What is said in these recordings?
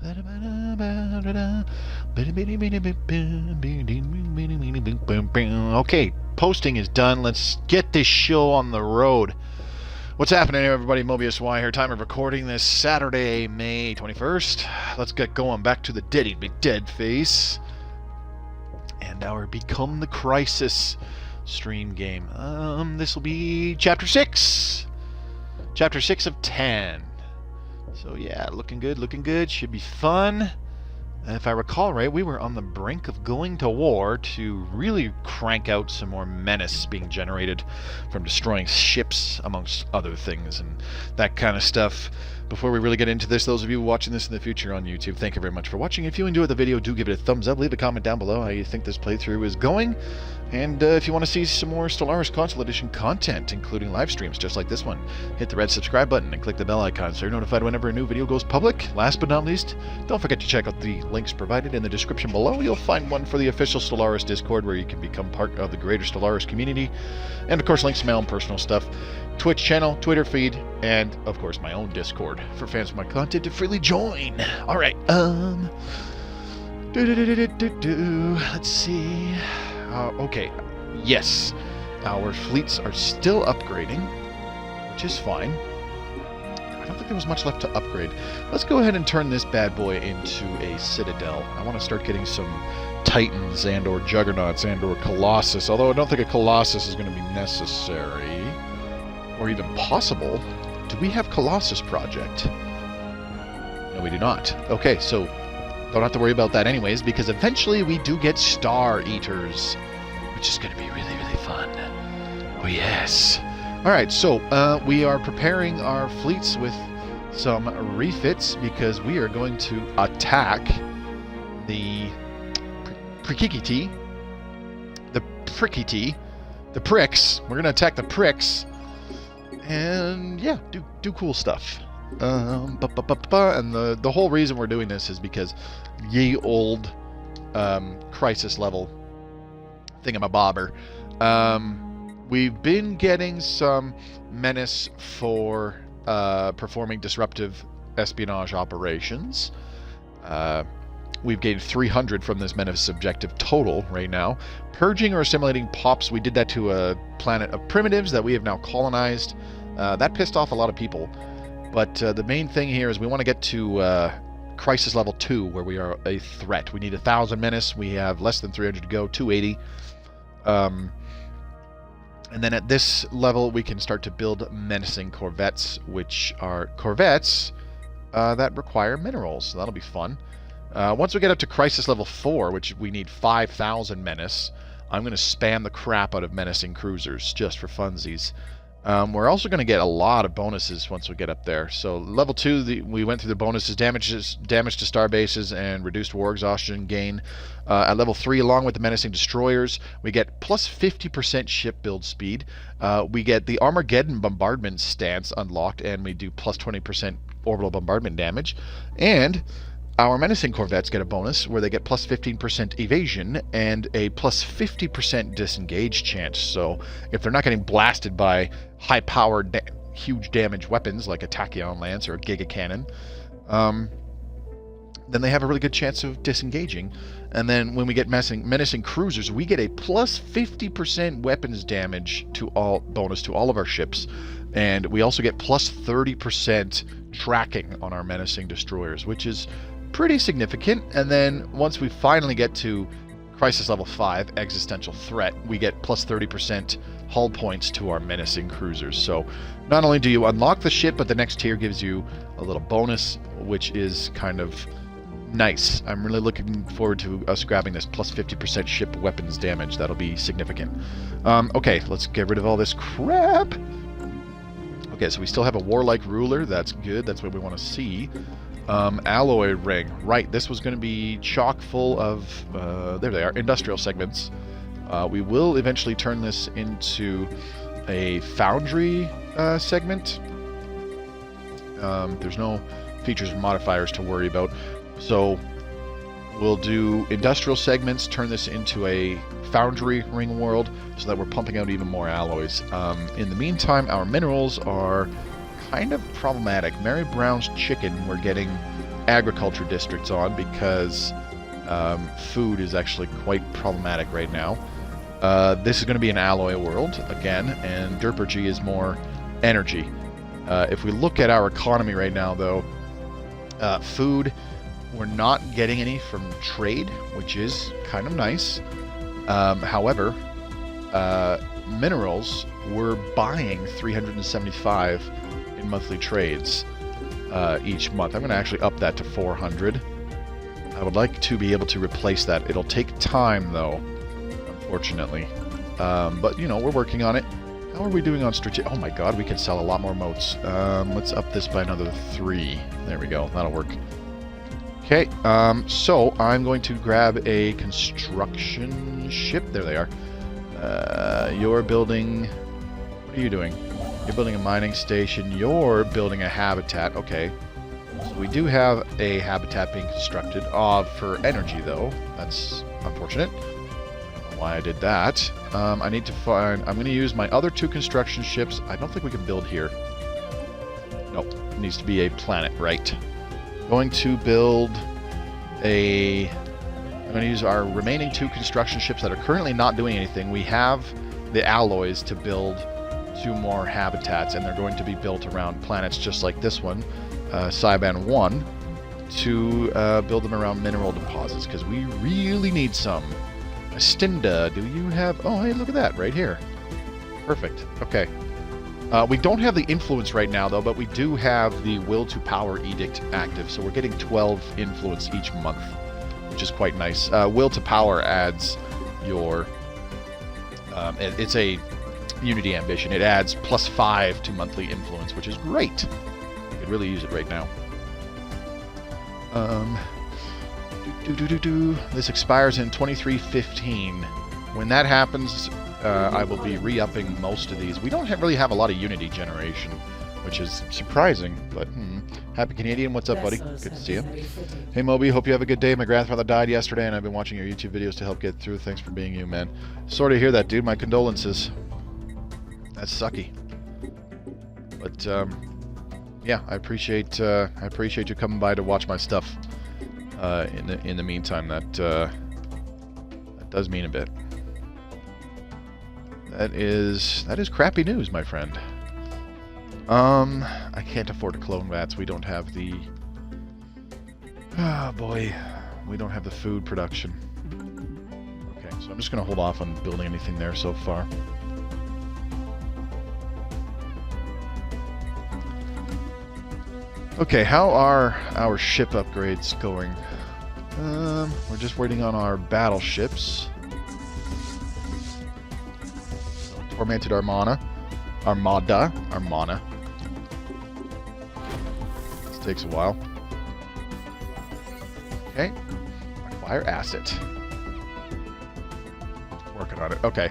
Okay, posting is done. Let's get this show on the road. What's happening here, everybody? Mobius Y here. Time of recording this Saturday, May 21st. Let's get going back to the dead face. And our Become the Crisis stream game. This will be Chapter 6. Chapter 6 of 10. So yeah, looking good. Should be fun. If I recall right, we were on the brink of going to war to really crank out some more menace being generated from destroying ships, amongst other things, and that kind of stuff. Before we really get into this, those of you watching this in the future on YouTube, thank you very much for watching. If you enjoyed the video, do give it a thumbs up. Leave a comment down below how you think this playthrough is going. And if you want to see some more Stellaris Console Edition content, including live streams just like this one, hit the red subscribe button and click the bell icon so you're notified whenever a new video goes public. Last but not least, don't forget to check out the links provided in the description below. You'll find one for the official Stellaris Discord, where you can become part of the greater Stellaris community. And of course, links to my own personal stuff, Twitch channel, Twitter feed, and of course my own Discord for fans of my content to freely join. Alright, let's see. Okay, yes, our fleets are still upgrading, which is fine. I don't think there was much left to upgrade. Let's go ahead and turn this bad boy into a citadel. I want to start getting some Titans and or Juggernauts and or Colossus, although I don't think a Colossus is going to be necessary or even possible. Do we have Colossus project? No, we do not. Okay, so don't have to worry about that anyways, because eventually we do get Star Eaters, which is going to be really fun. Oh yes. Alright, so we are preparing our fleets with some refits because we are going to attack the Prikkiki-Ti. The Prikkiki-Ti. The Pricks. We're going to attack the Pricks. And yeah, do cool stuff. And the whole reason we're doing this is because ye old crisis level thingamabobber. We've been getting some Menace for performing disruptive espionage operations. We've gained 300 from this Menace objective total right now. Purging or assimilating pops, we did that to a planet of primitives that we have now colonized. That pissed off a lot of people. But the main thing here is we want to get to Crisis Level 2, where we are a threat. We need 1,000 Menace. We have less than 300 to go, 280. And then at this level, we can start to build menacing corvettes, which are corvettes that require minerals. So that'll be fun. Once we get up to Crisis Level 4, which we need 5,000 Menace, I'm going to spam the crap out of menacing cruisers, just for funsies. We're also going to get a lot of bonuses once we get up there. So level 2, we went through the bonuses: damage to star bases and reduced war exhaustion gain. At level 3, along with the menacing destroyers, we get plus 50% ship build speed. We get the Armageddon bombardment stance unlocked, and we do plus 20% orbital bombardment damage. And our menacing corvettes get a bonus where they get plus 15% evasion and a plus 50% disengage chance. So if they're not getting blasted by high-powered, huge damage weapons like a Tachyon Lance or a Giga Cannon, then they have a really good chance of disengaging. And then when we get menacing cruisers, we get a plus 50% weapons damage bonus to all of our ships. And we also get plus 30% tracking on our menacing destroyers, which is pretty significant. And then once we finally get to Crisis Level 5, Existential Threat, we get plus 30% hull points to our menacing cruisers. So not only do you unlock the ship, but the next tier gives you a little bonus, which is kind of nice. I'm really looking forward to us grabbing this plus 50% ship weapons damage. That'll be significant. Okay, let's get rid of all this crap. Okay, so we still have a warlike ruler. That's good. That's what we want to see. Alloy ring. Right, this was going to be chock full of, there they are, industrial segments. We will eventually turn this into a foundry segment. There's no features and modifiers to worry about. So we'll do industrial segments, turn this into a foundry ring world so that we're pumping out even more alloys. In the meantime, our minerals are kind of problematic. Mary Brown's chicken, we're getting agriculture districts on because food is actually quite problematic right now. This is going to be an alloy world again, and Derpergy is more energy. If we look at our economy right now, though, food, we're not getting any from trade, which is kind of nice. However, minerals, we're buying 375 in monthly trades each month. I'm going to actually up that to 400. I would like to be able to replace that. It'll take time, though, unfortunately. But, you know, we're working on it. How are we doing on strategic? Oh my god, we can sell a lot more moats. Let's up this by another 3. There we go. That'll work. Okay, so I'm going to grab a construction ship. There they are. You're building... What are you doing? You're building a mining station. You're building a habitat. Okay. So we do have a habitat being constructed. For energy, though. That's unfortunate. I don't know why I did that. I need to find... I'm going to use my other 2 construction ships. I don't think we can build here. Nope. It needs to be a planet, right. Going to build a... I'm going to use our remaining 2 construction ships that are currently not doing anything. We have the alloys to build 2 more habitats, and they're going to be built around planets just like this one, Cyban 1, to build them around mineral deposits, because we really need some. Astinda, do you have... Oh, hey, look at that, right here. Perfect. Okay. We don't have the influence right now, though, but we do have the Will to Power Edict active, so we're getting 12 influence each month, which is quite nice. Will to Power adds your... it's a Unity ambition. It adds +5 to monthly influence, which is great. You could really use it right now. This expires in 2315. When that happens... I will be re-upping most of these. We don't really have a lot of Unity generation, which is surprising, but Happy Canadian, what's up, buddy? Good to see you. Hey, Moby, hope you have a good day. My grandfather died yesterday, and I've been watching your YouTube videos to help get through. Thanks for being you, man. Sorry to hear that, dude. My condolences. That's sucky. But, yeah, I appreciate you coming by to watch my stuff. In the meantime, that does mean a bit. That is crappy news, my friend. I can't afford to clone rats. We don't have the... Oh, boy. We don't have the food production. Okay, so I'm just going to hold off on building anything there so far. Okay, how are our ship upgrades going? We're just waiting on our battleships. Tormented Armada. This takes a while. Okay. Fire asset. Working on it. Okay.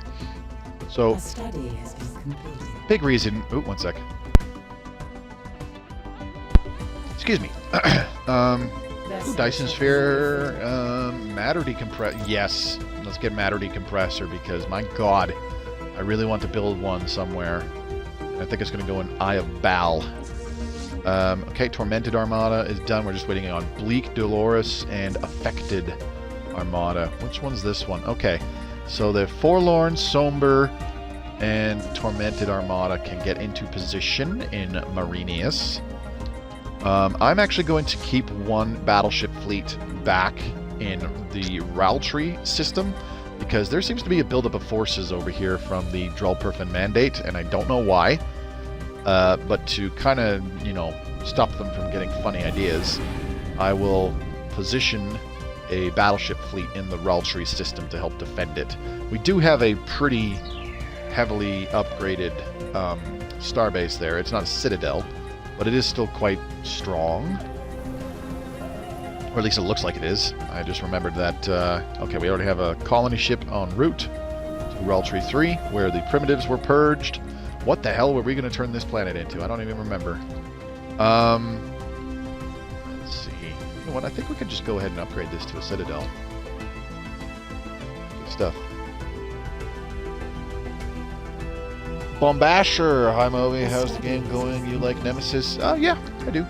So, A study has been completed. big reason... Ooh, one sec. Excuse me. Ooh, Dyson Sphere. Matter decompressor. Yes. Let's get matter decompressor because, my god... I really want to build one somewhere. I think it's going to go in Eye of Baal. Okay, Tormented Armada is done. We're just waiting on Bleak, Dolorous, and Affected Armada. Which one's this one? Okay, so the Forlorn, Somber, and Tormented Armada can get into position in Marinius. I'm actually going to keep one battleship fleet back in the Raltree system, because there seems to be a buildup of forces over here from the Drulperfin Mandate, and I don't know why. But to kind of, you know, stop them from getting funny ideas, I will position a battleship fleet in the Raltree system to help defend it. We do have a pretty heavily upgraded starbase there. It's not a citadel, but it is still quite strong. Or at least it looks like it is. I just remembered that, okay, we already have a colony ship en route to Raltree 3, where the primitives were purged. What the hell were we going to turn this planet into? I don't even remember. Let's see. You know what? I think we could just go ahead and upgrade this to a citadel. Good stuff. Bombasher! Hi, Moby. How's the game going? You like Nemesis? Yeah, I do.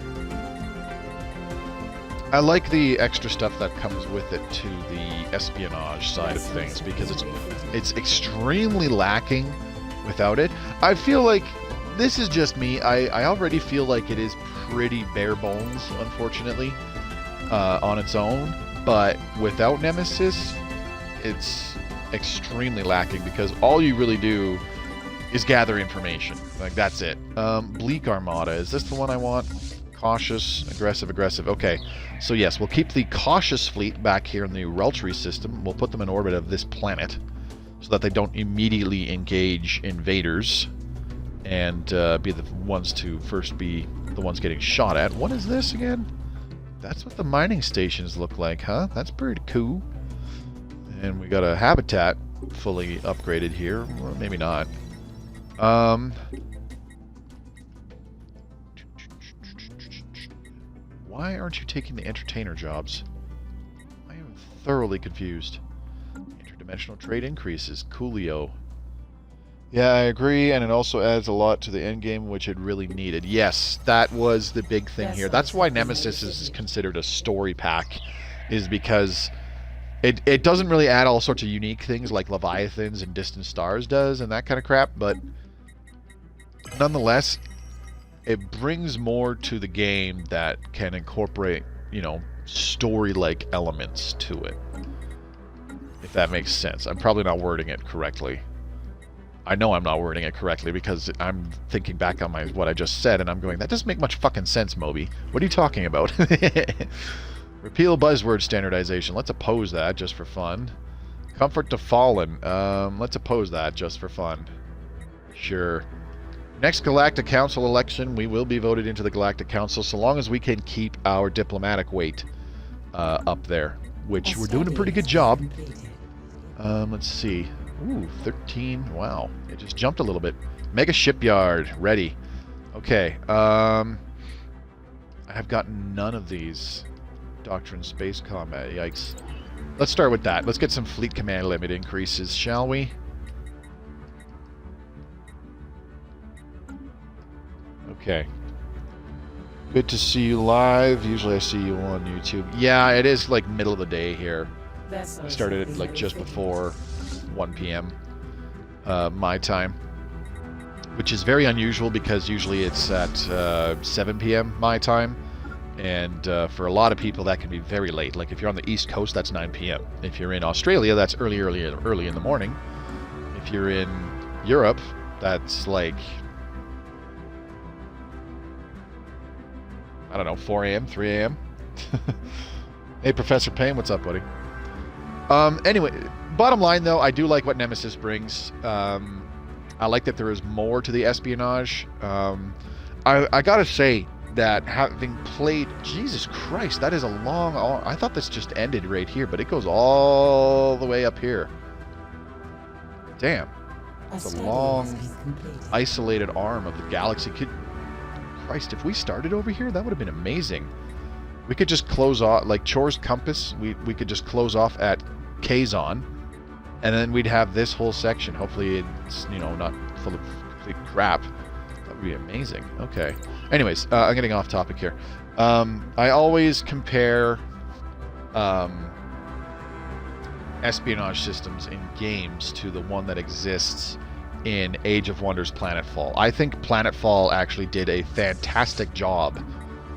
I like the extra stuff that comes with it to the espionage side of things, because it's extremely lacking without it. I feel like, this is just me, I already feel like it is pretty bare bones, unfortunately, on its own, but without Nemesis, it's extremely lacking, because all you really do is gather information. Like, that's it. Bleak Armada, is this the one I want? Cautious, aggressive, aggressive. Okay, so yes, we'll keep the cautious fleet back here in the Reltry system. We'll put them in orbit of this planet so that they don't immediately engage invaders and be the ones to first be the ones getting shot at. What is this again? That's what the mining stations look like, huh? That's pretty cool. And we got a habitat fully upgraded here. Well, maybe not. Why aren't you taking the entertainer jobs? I am thoroughly confused. Interdimensional trade increases. Coolio. Yeah, I agree, and it also adds a lot to the endgame, which it really needed. Yes, that was the big thing here. That's why Nemesis is considered a story pack, is because it doesn't really add all sorts of unique things like Leviathans and Distant Stars does and that kind of crap, but nonetheless, it brings more to the game that can incorporate, you know, story-like elements to it. If that makes sense. I'm probably not wording it correctly. I know I'm not wording it correctly because I'm thinking back on what I just said and I'm going, that doesn't make much fucking sense, Moby. What are you talking about? Repeal buzzword standardization. Let's oppose that just for fun. Comfort to Fallen. Let's oppose that just for fun. Sure. Next Galactic Council election, we will be voted into the Galactic Council so long as we can keep our diplomatic weight up there, which we're doing a pretty good job. Let's see. Ooh, 13. Wow. It just jumped a little bit. Mega Shipyard. Ready. Okay. I have got none of these. Doctrine Space Combat. Yikes. Let's start with that. Let's get some fleet command limit increases, shall we? Okay. Good to see you live. Usually I see you on YouTube. Yeah, it is like middle of the day here. I started like just before 1 p.m. My time, which is very unusual because usually it's at 7 p.m. my time, and for a lot of people that can be very late. Like if you're on the East Coast, that's 9 p.m. If you're in Australia, that's early in the morning. If you're in Europe, that's like, I don't know, 4 a.m., 3 a.m. Hey, Professor Payne, what's up, buddy? Anyway, bottom line, though, I do like what Nemesis brings. I like that there is more to the espionage. I gotta say that having played... Jesus Christ, that is a long... I thought this just ended right here, but it goes all the way up here. Damn. It's a long, isolated arm of the galaxy. Christ, if we started over here, that would have been amazing. We could just close off, like Chor's Compass, we could just close off at Kazon, and then we'd have this whole section. Hopefully it's, you know, not full of complete crap. That would be amazing. Okay. Anyways, I'm getting off topic here. I always compare espionage systems in games to the one that exists in Age of Wonders Planetfall. I think Planetfall actually did a fantastic job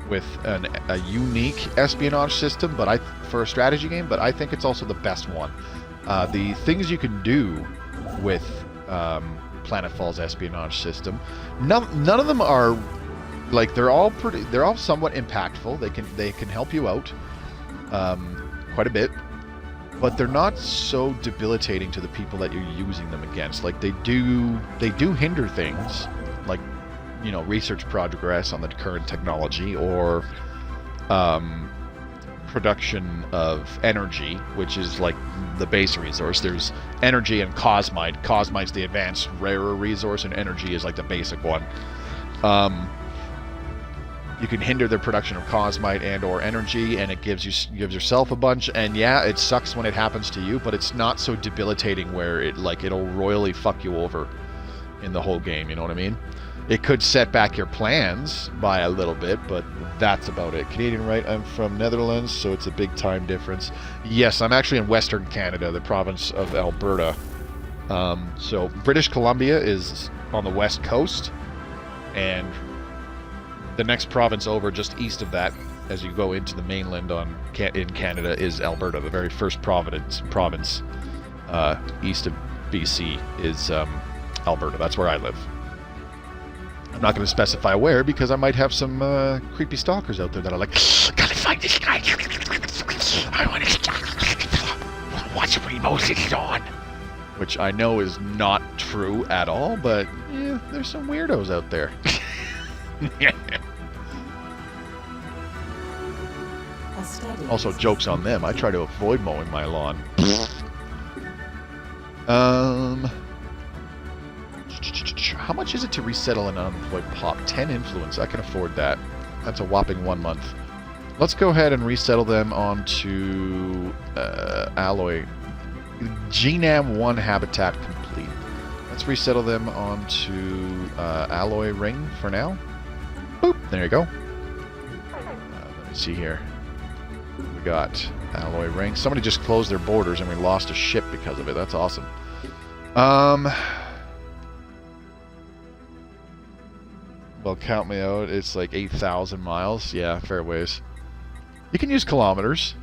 with a unique espionage system, but for a strategy game, but I think it's also the best one. The things you can do with Planetfall's espionage system, none of them are like, they're all somewhat impactful. They can help you out quite a bit, but they're not so debilitating to the people that you're using them against. Like they do hinder things, like, you know, research progress on the current technology, or production of energy, which is like the base resource. There's energy and cosmite. Cosmite's the advanced, rarer resource, and energy is like the basic one. You can hinder the production of cosmite and or energy, and it gives yourself a bunch. And yeah, it sucks when it happens to you, but it's not so debilitating where it'll royally fuck you over in the whole game. You know what I mean? It could set back your plans by a little bit, but that's about it. Canadian, right? I'm from Netherlands, so it's a big time difference. Yes, I'm actually in Western Canada, the province of Alberta. So British Columbia is on the west coast, and the next province over, just east of that, as you go into the mainland in Canada, is Alberta. The very first province east of BC is Alberta. That's where I live. I'm not going to specify where because I might have some creepy stalkers out there that are like, gotta find this guy. I want to watch remote it's on. Which I know is not true at all, but yeah, there's some weirdos out there. Also, joke's on them. I try to avoid mowing my lawn. How much is it to resettle an unemployed pop? 10 influence. I can afford that. That's a whopping 1 month. Let's go ahead and resettle them onto alloy. GNAM 1 habitat complete. Let's resettle them onto alloy ring for now. Boop. There you go. Let me see here. We got alloy ring. Somebody just closed their borders and we lost a ship because of it. That's awesome. Well, count me out. It's like 8,000 miles. Yeah, fair ways. You can use kilometers.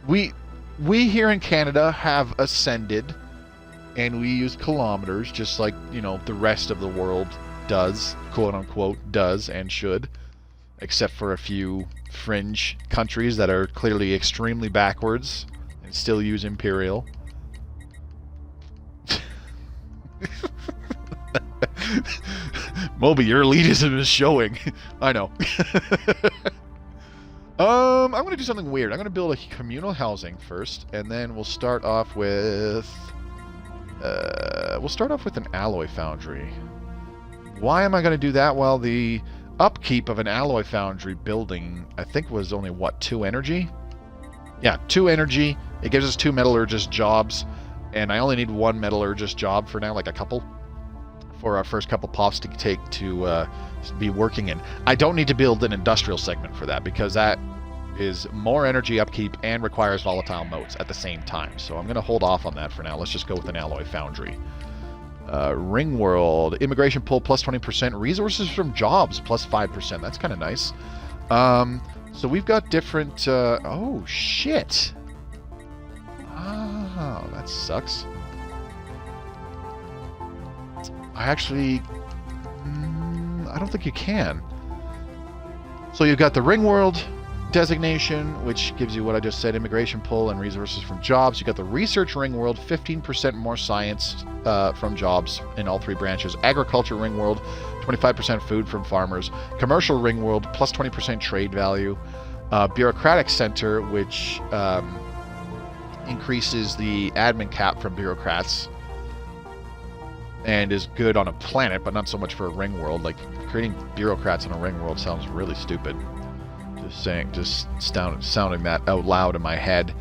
We here in Canada have ascended, and we use kilometers, just like, you know, the rest of the world does, quote unquote, does and should, except for a few fringe countries that are clearly extremely backwards and still use imperial. Moby, your elitism is showing. I know. I'm going to do something weird. I'm going to build a communal housing first, and then we'll start off with... an alloy foundry. Why am I going to do that? Well, the upkeep of an alloy foundry building, I think, was only, what, 2 energy? Yeah, 2 energy. It gives us 2 metallurgist jobs, and I only need 1 metallurgist job for now, like a couple, for our first couple pops to take to be working in. I don't need to build an industrial segment for that, because that is more energy upkeep and requires volatile motes at the same time. So I'm going to hold off on that for now. Let's just go with an alloy foundry. Ring World. Immigration pull plus 20%. Resources from jobs plus 5%. That's kind of nice. So we've got different... oh, shit. Oh, that sucks. I actually... I don't think you can. So you've got the Ring World designation, which gives you what I just said, immigration pull and resources from jobs. You got the Research Ring World, 15% more science from jobs in all 3 branches. Agriculture Ring World, 25% food from farmers. Commercial Ring World, plus 20% trade value. Bureaucratic Center, which increases the admin cap from bureaucrats and is good on a planet, but not so much for a ring world. Like, creating bureaucrats in a ring world sounds really stupid. Just sounding that out loud in my head.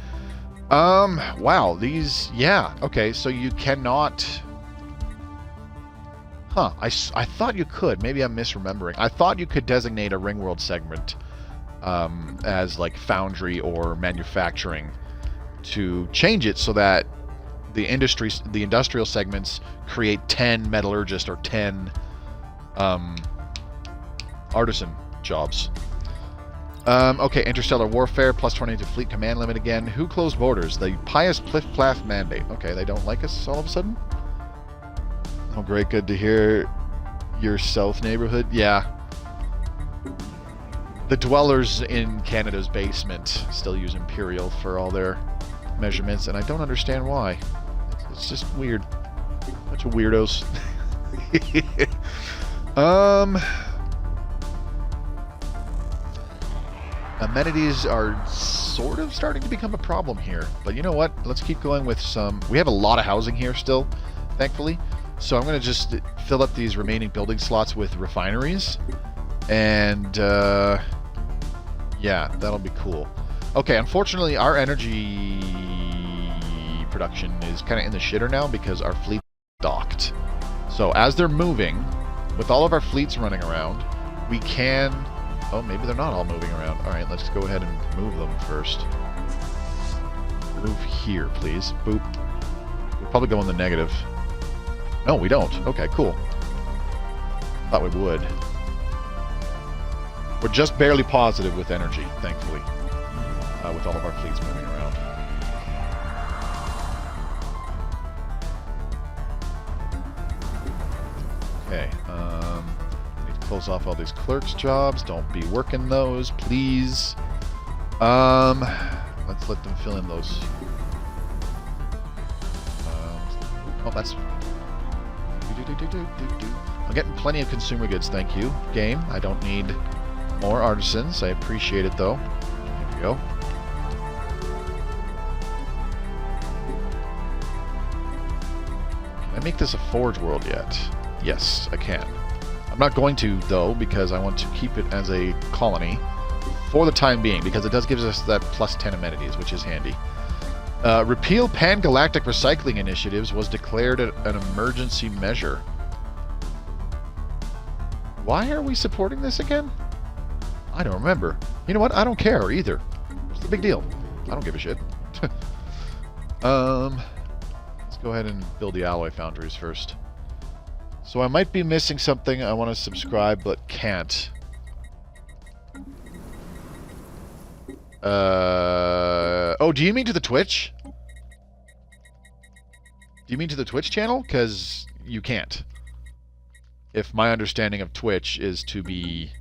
Wow, these, yeah, okay, so you cannot... Huh, I thought you could. Maybe I'm misremembering. I thought you could designate a ring world segment as, like, foundry or manufacturing to change it so that the industrial segments create 10 metallurgist or 10 artisan jobs. Okay, interstellar warfare, plus 20 to fleet command limit again. Who closed borders? The pious Pliff Plaff mandate. Okay, they don't like us all of a sudden? Oh, great, good to hear. Your south neighborhood? Yeah. The dwellers in Canada's basement still use Imperial for all their measurements, and I don't understand why. It's just weird. Bunch of weirdos. Amenities are sort of starting to become a problem here, but you know what? Let's keep going with some... We have a lot of housing here still, thankfully, so I'm going to just fill up these remaining building slots with refineries, and yeah, that'll be cool. Okay, unfortunately, our energy production is kind of in the shitter now because our fleet docked. So as they're moving, with all of our fleets running around, we can... Oh, maybe they're not all moving around. Alright, let's go ahead and move them first. Move here, please. Boop. We'll probably go in the negative. No, we don't. Okay, cool. Thought we would. We're just barely positive with energy, thankfully. With all of our fleets moving around. Okay, need to close off all these clerks' jobs. Don't be working those, please. Let's let them fill in those. Oh, that's... I'm getting plenty of consumer goods, thank you, game. I don't need more artisans. I appreciate it, though. Here we go. Can I make this a forge world yet? Yes, I can. I'm not going to, though, because I want to keep it as a colony for the time being, because it does give us that plus 10 amenities, which is handy. Repeal pan-galactic recycling initiatives was declared an emergency measure. Why are we supporting this again? I don't remember. You know what? I don't care either. What's the big deal? I don't give a shit. Let's go ahead and build the alloy foundries first. So I might be missing something. I want to subscribe, but can't. Oh, do you mean to the Twitch? Do you mean to the Twitch channel? Because you can't. If my understanding of Twitch is to be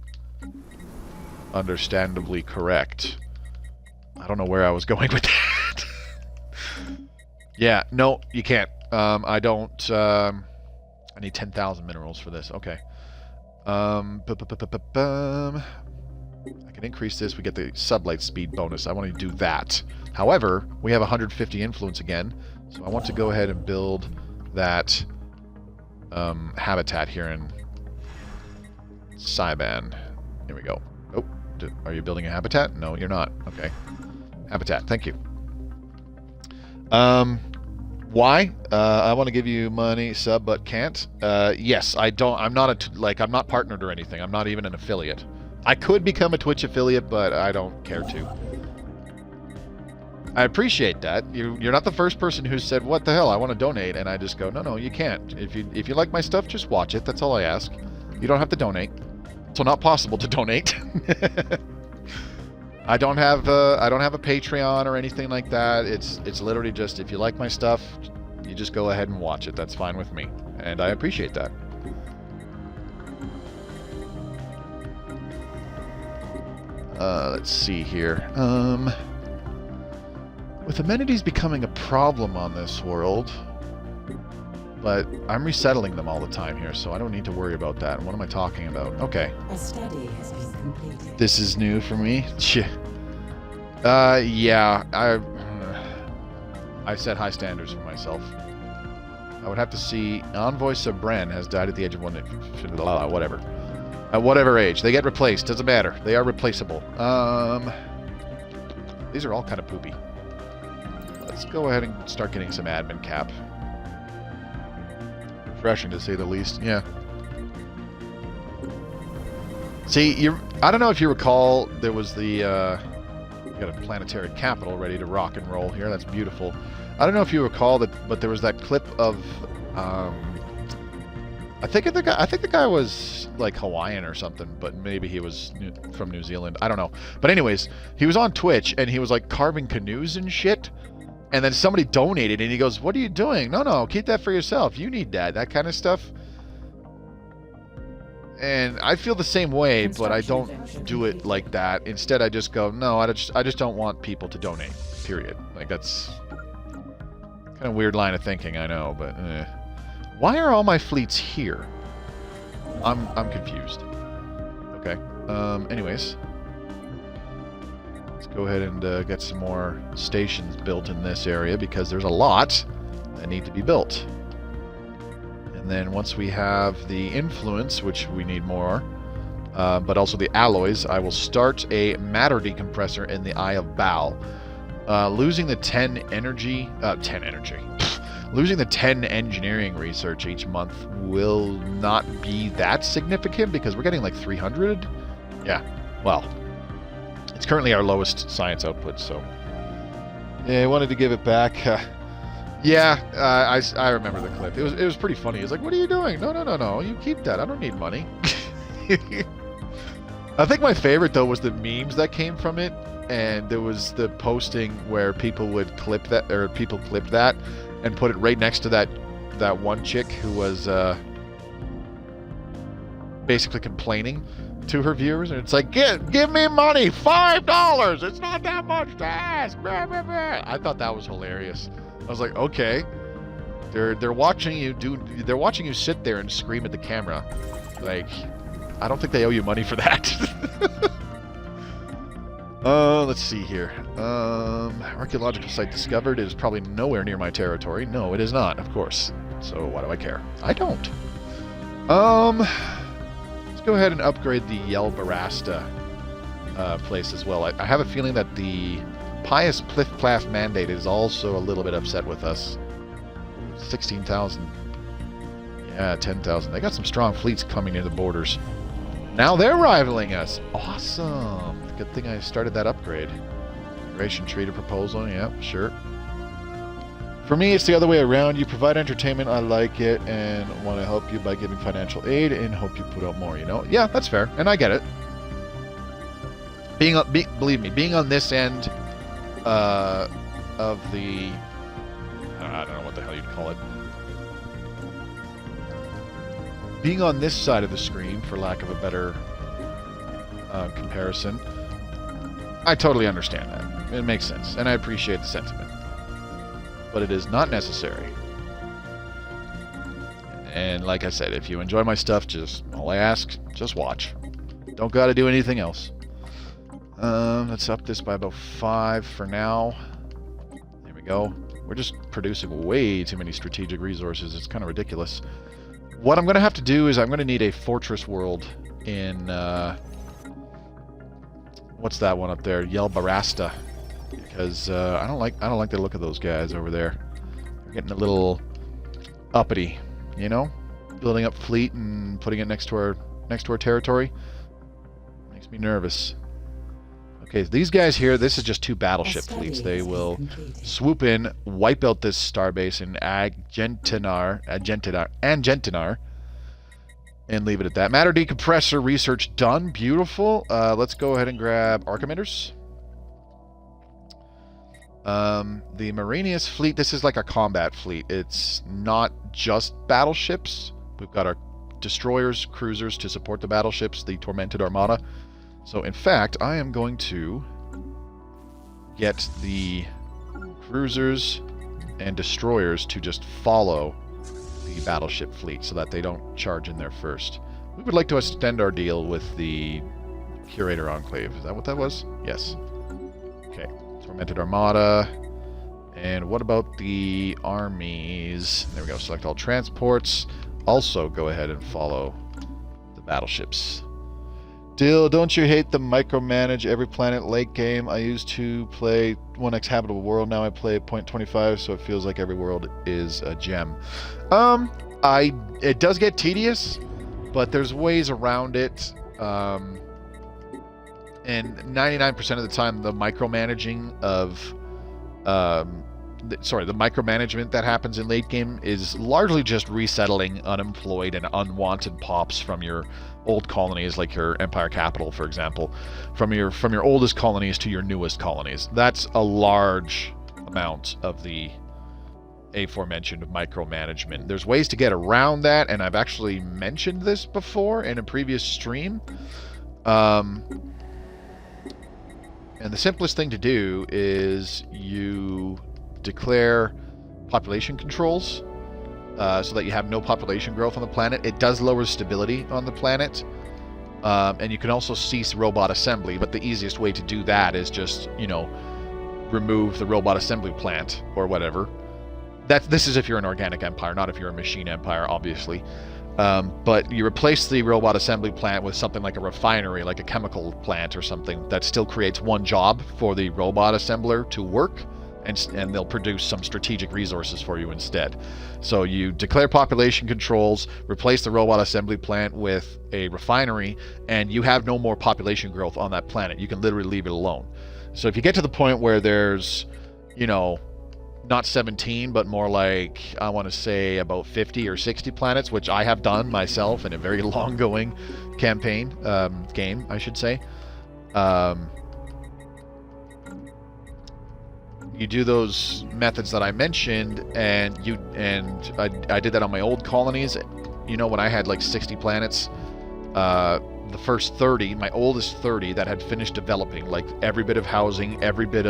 understandably correct. I don't know where I was going with that. Yeah, no, you can't. I don't... I need 10,000 minerals for this. Okay. I can increase this. We get the sublight speed bonus. I want to do that. However, we have 150 influence again, so I want to go ahead and build that habitat here in Cyban. Here we go. Oh, are you building a habitat? No, you're not. Okay. Habitat. Thank you. Why? I want to give you money, sub, but can't. Yes, I don't. I'm not I'm not partnered or anything. I'm not even an affiliate. I could become a Twitch affiliate, but I don't care to. I appreciate that. You're not the first person who said, "What the hell? I want to donate," and I just go, "No, you can't. If you like my stuff, just watch it. That's all I ask. You don't have to donate. It's not possible to donate." I don't have a Patreon or anything like that. It's literally just, if you like my stuff, you just go ahead and watch it. That's fine with me, and I appreciate that. Let's see here. With amenities becoming a problem on this world, but I'm resettling them all the time here, so I don't need to worry about that. What am I talking about? Okay. A study has been completed. This is new for me. Yeah, I set high standards for myself. I would have to see Envoy Sabren has died at the age of whatever. At whatever age. They get replaced. Doesn't matter. They are replaceable. These are all kind of poopy. Let's go ahead and start getting some admin cap. Refreshing, to say the least. Yeah. See, I don't know if you recall, there was the... we got a planetary capital ready to rock and roll here. That's beautiful. I don't know if you recall that, but there was that clip of... I think the guy was like Hawaiian or something, but maybe he was from New Zealand. I don't know. But anyways, he was on Twitch and he was like carving canoes and shit. And then somebody donated and he goes, "What are you doing?" No, keep that for yourself. You need that kind of stuff. And I feel the same way, but I don't do it like that. Instead, I just go, no, I just don't want people to donate, period. Like, that's kind of weird line of thinking, I know, but why are all my fleets here? I'm confused. Okay. Anyways, let's go ahead and get some more stations built in this area, because there's a lot that need to be built. And then once we have the influence, which we need more, but also the alloys, I will start a matter decompressor in the Eye of Baal. Losing the 10 energy... losing the 10 engineering research each month will not be that significant because we're getting like 300. Yeah, well, it's currently our lowest science output, so yeah, I wanted to give it back. Yeah, I remember the clip. It was pretty funny. It's like, what are you doing? No, you keep that. I don't need money. I think my favorite though was the memes that came from it, and there was the posting where people would clip that, or people clipped that and put it right next to that one chick who was basically complaining to her viewers, and it's like, give me money, $5. It's not that much to ask. I thought that was hilarious. I was like, okay, they're watching you they're watching you sit there and scream at the camera. Like, I don't think they owe you money for that. Let's see here. Archaeological site discovered is probably nowhere near my territory. No, it is not, of course. So why do I care? I don't. Let's go ahead and upgrade the Yelbarasta place as well. I have a feeling that the Pious Pliff-Plaff Mandate is also a little bit upset with us. 16,000. Yeah, 10,000. They got some strong fleets coming near the borders. Now they're rivaling us. Awesome. Good thing I started that upgrade. Integration treaty proposal. Yeah, sure. For me, it's the other way around. You provide entertainment, I like it, and want to help you by giving financial aid and hope you put out more, you know? Yeah, that's fair, and I get it. Believe me, being on this end of the... I don't know what the hell you'd call it. Being on this side of the screen, for lack of a better comparison, I totally understand that. It makes sense, and I appreciate the sentiment. But it is not necessary. And like I said, if you enjoy my stuff, all I ask, just watch. Don't gotta do anything else. Let's up this by about 5 for now. There we go. We're just producing way too many strategic resources. It's kind of ridiculous. What I'm going to have to do is I'm going to need a fortress world in... what's that one up there? Yelbarasta. Because I don't like the look of those guys over there. They're getting a little uppity, you know? Building up fleet and putting it next to our territory makes me nervous. Okay, these guys here, this is just 2 battleship fleets. They will swoop in, wipe out this starbase in Agentinar, and leave it at that. Matter decompressor research done. Beautiful. Let's go ahead and grab arc emitters. The Menace fleet, this is like a combat fleet. It's not just battleships. We've got our destroyers, cruisers to support the battleships, the Tormented Armada. So, in fact, I am going to get the cruisers and destroyers to just follow the battleship fleet so that they don't charge in there first. We would like to extend our deal with the Curator Enclave. Is that what that was? Yes. Okay. Tormented Armada. And what about the armies? There we go. Select all transports. Also, go ahead and follow the battleships. Dill, don't you hate the micromanage every planet late game? I used to play 1x habitable world, now I play at 0.25, so it feels like every world is a gem. It does get tedious, but there's ways around it. And 99% of the time, the micromanaging of the micromanagement that happens in late game is largely just resettling unemployed and unwanted pops from your old colonies, like your empire capital, for example, from your oldest colonies to your newest colonies. That's a large amount of the aforementioned micromanagement. There's ways to get around that, and I've actually mentioned this before in a previous stream. And the simplest thing to do is you declare population controls so that you have no population growth on the planet. It does lower stability on the planet. And you can also cease robot assembly, but the easiest way to do that is just, remove the robot assembly plant or whatever. This is if you're an organic empire, not if you're a machine empire, obviously. But you replace the robot assembly plant with something like a refinery, like a chemical plant or something that still creates one job for the robot assembler to work, and they'll produce some strategic resources for you instead. So you declare population controls, replace the robot assembly plant with a refinery, and you have no more population growth on that planet. You can literally leave it alone. So if you get to the point where there's, you know, not 17, but more like, I want to say about 50 or 60 planets, which I have done myself in a very long-going campaign, game, I should say. You do those methods that I mentioned, and I did that on my old colonies. You know, when I had like 60 planets, the first 30, my oldest 30 that had finished developing, like every bit of housing, everybody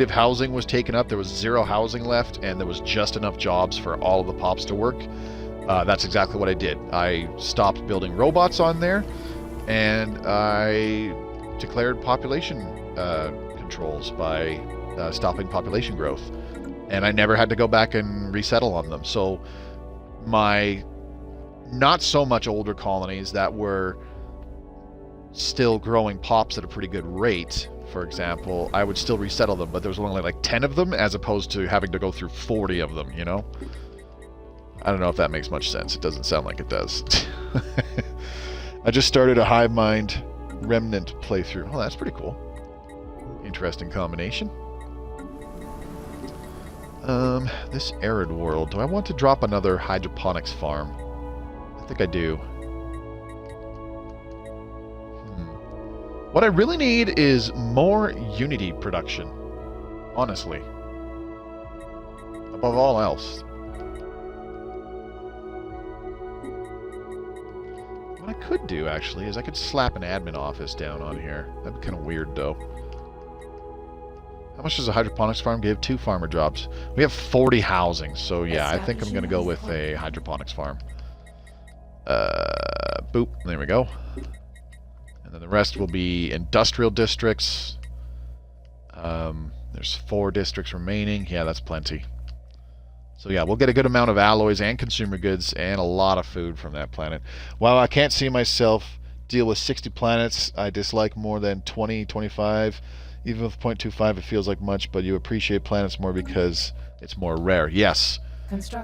of housing was taken up. There was 0 housing left, and there was just enough jobs for all of the pops to work. That's exactly what I did. I stopped building robots on there, and I declared population controls by stopping population growth, and I never had to go back and resettle on them. So my not so much older colonies that were still growing pops at a pretty good rate, for example, I would still resettle them, but there was only like 10 of them as opposed to having to go through 40 of them, you know? I don't know if that makes much sense. It doesn't sound like it does. I just started a Hive Mind Remnant playthrough. Oh, that's pretty cool. Interesting combination. This arid world. Do I want to drop another hydroponics farm? I think I do. What I really need is more Unity production. Honestly. Above all else. What I could do, actually, is I could slap an admin office down on here. That'd be kind of weird, though. How much does a hydroponics farm give? 2 farmer jobs. We have 40 housing, so yeah, I think I'm going to go with a hydroponics farm. Boop. There we go. And then the rest will be industrial districts. There's 4 districts remaining. Yeah, that's plenty. So yeah, we'll get a good amount of alloys and consumer goods and a lot of food from that planet. While I can't see myself deal with 60 planets I dislike more than 20, 25. Even with 0.25, it feels like much, but you appreciate planets more because it's more rare. Yes,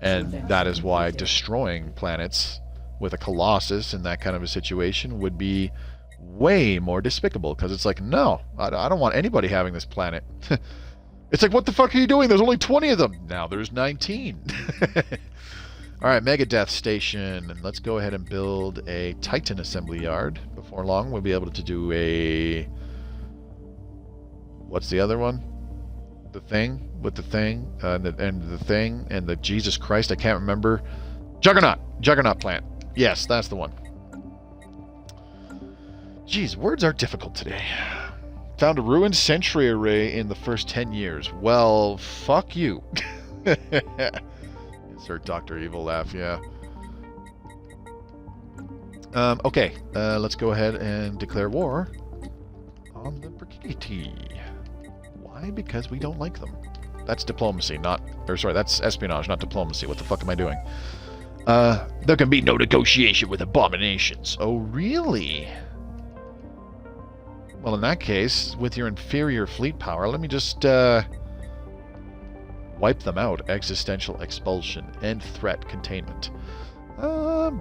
and that is why destroying planets with a Colossus in that kind of a situation would be way more despicable, because it's like, no, I don't want anybody having this planet. It's like, what the fuck are you doing? There's only 20 of them. Now there's 19. Alright, Megadeth Station. And let's go ahead and build a Titan assembly yard. Before long, we'll be able to do a... What's the other one? The thing? With the thing? And the thing? And the Jesus Christ, I can't remember. Juggernaut! Juggernaut plant. Yes, that's the one. Jeez, words are difficult today. Found a ruined sentry array in the first 10 years. Well, fuck you. Insert Dr. Evil laugh, yeah. Okay, let's go ahead and declare war on the Prikkiki-Ti. Why? Because we don't like them. That's diplomacy, not... Or sorry, that's espionage, not diplomacy. What the fuck am I doing? There can be no negotiation with abominations. Oh, really? Well, in that case, with your inferior fleet power, let me just, wipe them out. Existential expulsion. End threat containment.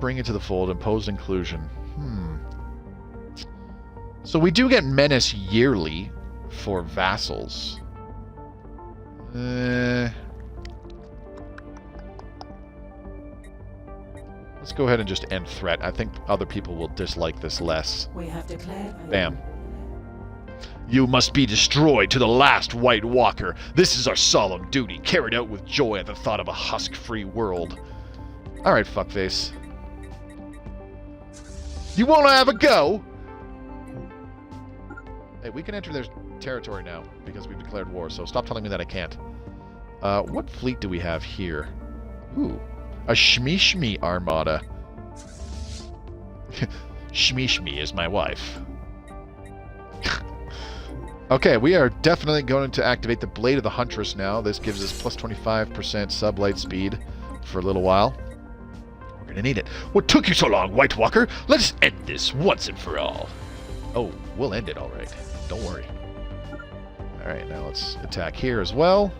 Bring it to the fold. Impose inclusion. So we do get Menace yearly for vassals. Let's go ahead and just end threat. I think other people will dislike this less. We have declared... Bam. You must be destroyed to the last White Walker. This is our solemn duty, carried out with joy at the thought of a husk-free world. Alright, fuckface. You wanna have a go? Hey, we can enter their territory now, because we've declared war, so stop telling me that I can't. What fleet do we have here? Ooh. A Shmi armada. Shmi is my wife. Okay, we are definitely going to activate the Blade of the Huntress now. This gives us plus 25% sublight speed for a little while. We're going to need it. What took you so long, White Walker? Let's end this once and for all. Oh, we'll end it all right. Don't worry. Alright, now let's attack here as well.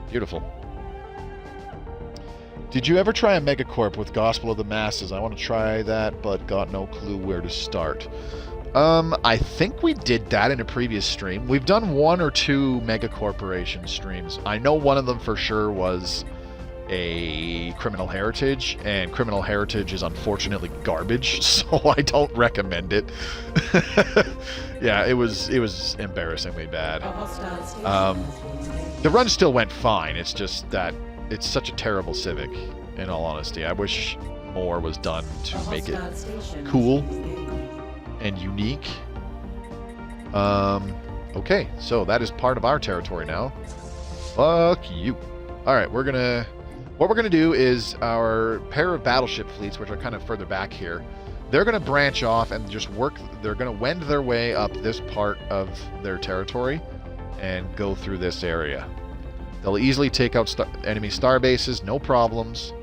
Beautiful. Did you ever try a Megacorp with Gospel of the Masses? I want to try that, but got no clue where to start. I think we did that in a previous stream. We've done 1 or 2 Megacorporation streams. I know one of them for sure was a Criminal Heritage, and Criminal Heritage is unfortunately garbage, so I don't recommend it. Yeah, it was embarrassingly bad. The run still went fine, it's just that it's such a terrible Civic, in all honesty. I wish more was done to make it cool and unique. Okay, so that is part of our territory now. Fuck you. Alright, what we're gonna do is our pair of battleship fleets, which are kind of further back here, they're gonna branch off and just work, they're gonna wend their way up this part of their territory and go through this area. They'll easily take out enemy star bases, no problems,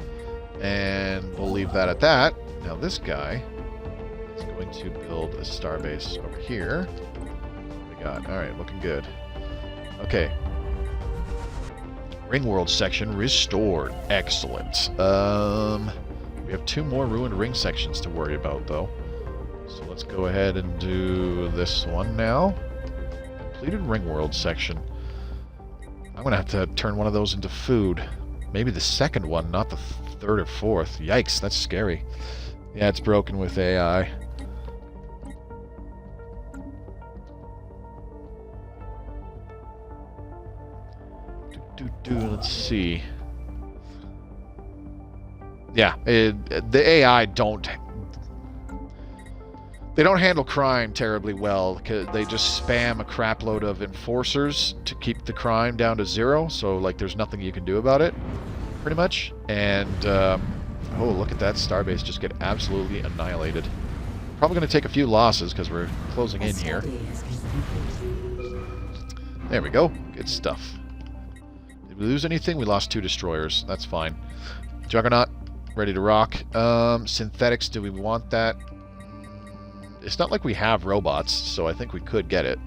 and we'll leave that at that. Now this guy is going to build a star base over here. What we got? Alright, looking good. Okay. Ring world section restored. Excellent. We have 2 more ruined ring sections to worry about, though. So let's go ahead and do this one now. Completed ring world section. I'm going to have to turn one of those into food. Maybe the second one, not the 3rd or 4th. Yikes, that's scary. Yeah, it's broken with AI. Let's see. Yeah, the AI don't handle crime terribly well, because they just spam a crap load of enforcers to keep the crime down to 0, so like there's nothing you can do about it, pretty much. And oh, look at that starbase just get absolutely annihilated. Probably going to take a few losses because we're closing in here. There we go. Good stuff. Did we lose anything? We lost 2 destroyers. That's fine. Juggernaut, ready to rock. Synthetics, do we want that? It's not like we have robots, so I think we could get it.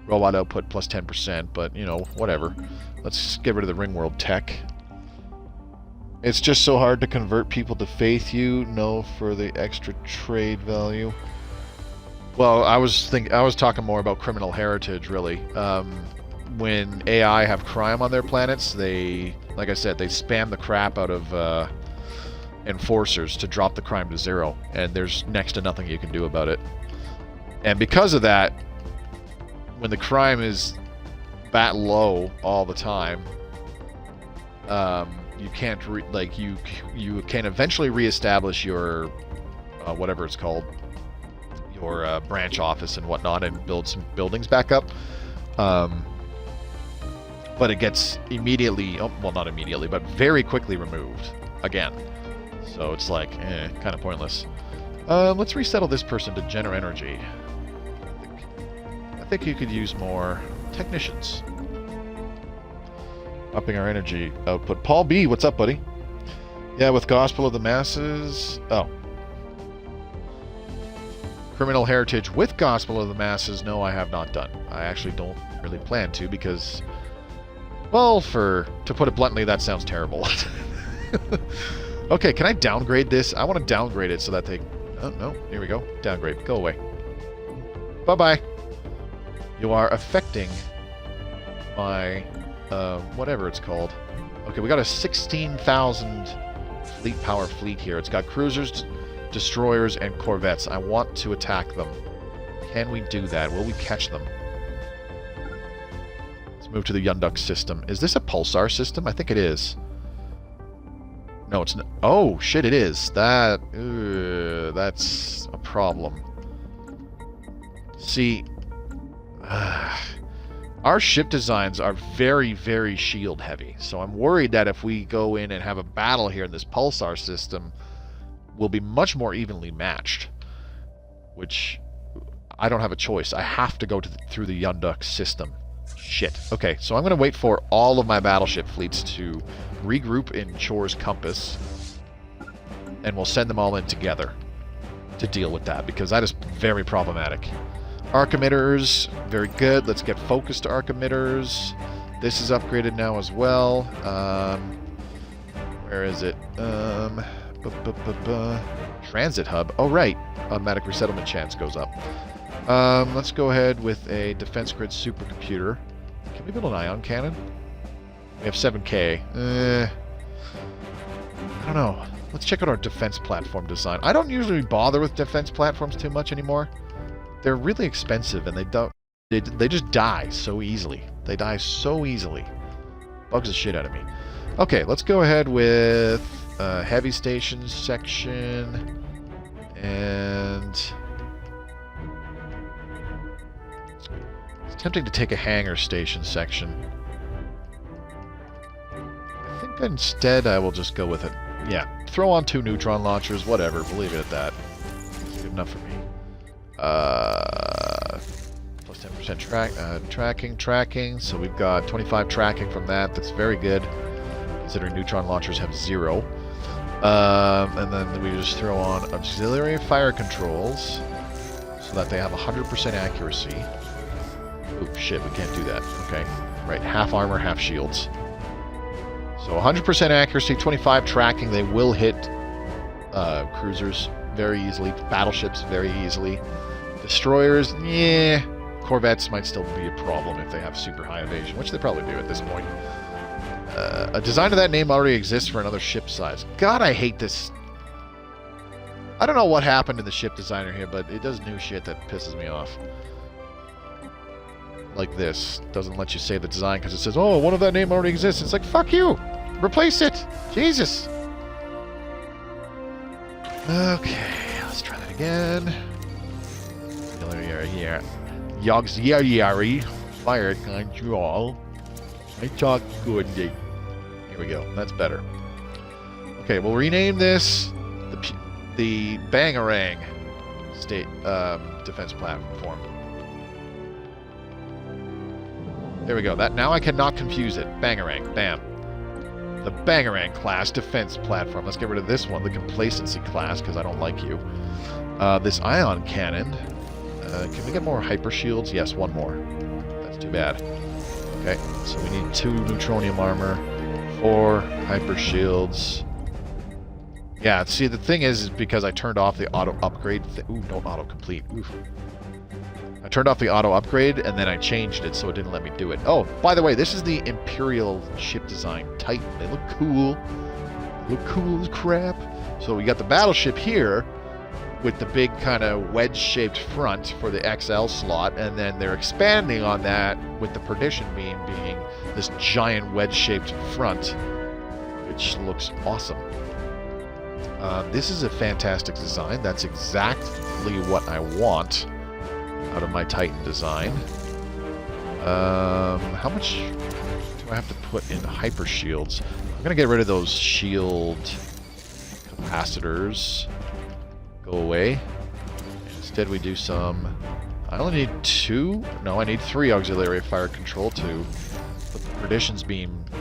Robot output plus 10%, but, you know, whatever. Let's get rid of the ring world tech. It's just so hard to convert people to faith you. No, for the extra trade value. Well, I was talking more about criminal heritage, really. When AI have crime on their planets, they, like I said, they spam the crap out of enforcers to drop the crime to 0, and there's next to nothing you can do about it. And because of that, when the crime is that low all the time, you can't you can eventually reestablish your whatever it's called, your branch office and whatnot, and build some buildings back up. But it gets immediately, well, not immediately, but very quickly removed again. So it's like, kind of pointless. Let's resettle this person to Gener Energy. I think you could use more technicians. Upping our energy output. Paul B, what's up, buddy? Yeah, with Gospel of the Masses. Oh. Criminal Heritage with Gospel of the Masses, no, I have not done. I actually don't really plan to because, well, to put it bluntly, that sounds terrible. Okay, can I downgrade this? I want to downgrade it so that they... Oh, no. Here we go. Downgrade. Go away. Bye-bye. You are affecting my... whatever it's called. Okay, we got a 16,000 fleet power fleet here. It's got cruisers, destroyers, and corvettes. I want to attack them. Can we do that? Will we catch them? Let's move to the Yunduk system. Is this a pulsar system? I think it is. No, it's not. Oh, shit, it is. That's a problem. See, our ship designs are very, very shield heavy. So I'm worried that if we go in and have a battle here in this pulsar system, we'll be much more evenly matched. Which, I don't have a choice. I have to go through the Yunduk system. Shit. Okay, so I'm going to wait for all of my battleship fleets to regroup in Chore's compass, and we'll send them all in together to deal with that, because that is very problematic. Arc emitters, very good. Let's get focused arc emitters. This is upgraded now as well. Where is it? Transit hub. Oh, right. Automatic resettlement chance goes up. Let's go ahead with a defense grid supercomputer. Can we build an ion cannon? We have 7K. I don't know. Let's check out our defense platform design. I don't usually bother with defense platforms too much anymore. They're really expensive, and they just die so easily. They die so easily. Bugs the shit out of me. Okay, let's go ahead with heavy stations section, and it's tempting to take a hangar station section. I think instead I will just go with it. Yeah, throw on 2 neutron launchers, whatever. We'll leave it at that. It's good enough for me. Plus 10% tracking. So we've got 25 tracking from that. That's very good, considering neutron launchers have 0. And then we just throw on auxiliary fire controls so that they have 100% accuracy. Oh shit, we can't do that. Okay, right, half armor, half shields. So 100% accuracy, 25 tracking. They will hit cruisers very easily, battleships very easily. Destroyers, yeah. Corvettes might still be a problem if they have super high evasion, which they probably do at this point. A design of that name already exists for another ship size. God, I hate this. I don't know what happened to the ship designer here, but it does new shit that pisses me off. Like this. Doesn't let you say the design because it says, oh, one of that name already exists. It's like, fuck you! Replace it! Jesus! Okay, let's try that again. Here. Yari. Fire control. I talk good. Here we go. That's better. Okay, we'll rename this the Bangarang state defense platform. There we go. That now I cannot confuse it. Bangarang. Bam. The Bangarang class defense platform. Let's get rid of this one, the complacency class, because I don't like you. This ion cannon. Can we get more hyper shields? Yes, one more. That's too bad. Okay, so we need 2 neutronium armor, 4 hyper shields. Yeah, see, the thing is because I turned off the auto upgrade. Ooh, don't auto complete. Oof. I turned off the auto upgrade and then I changed it so it didn't let me do it. Oh, by the way, this is the Imperial ship design Titan. They look cool. They look cool as crap. So we got the battleship here with the big kind of wedge-shaped front for the XL slot, and then they're expanding on that with the perdition beam being this giant wedge-shaped front, which looks awesome. This is a fantastic design. That's exactly what I want out of my Titan design. How much do I have to put in hyper shields? I'm going to get rid of those shield capacitors. Go away. Instead we do some... I only need 2? No, I need 3 auxiliary fire control to put the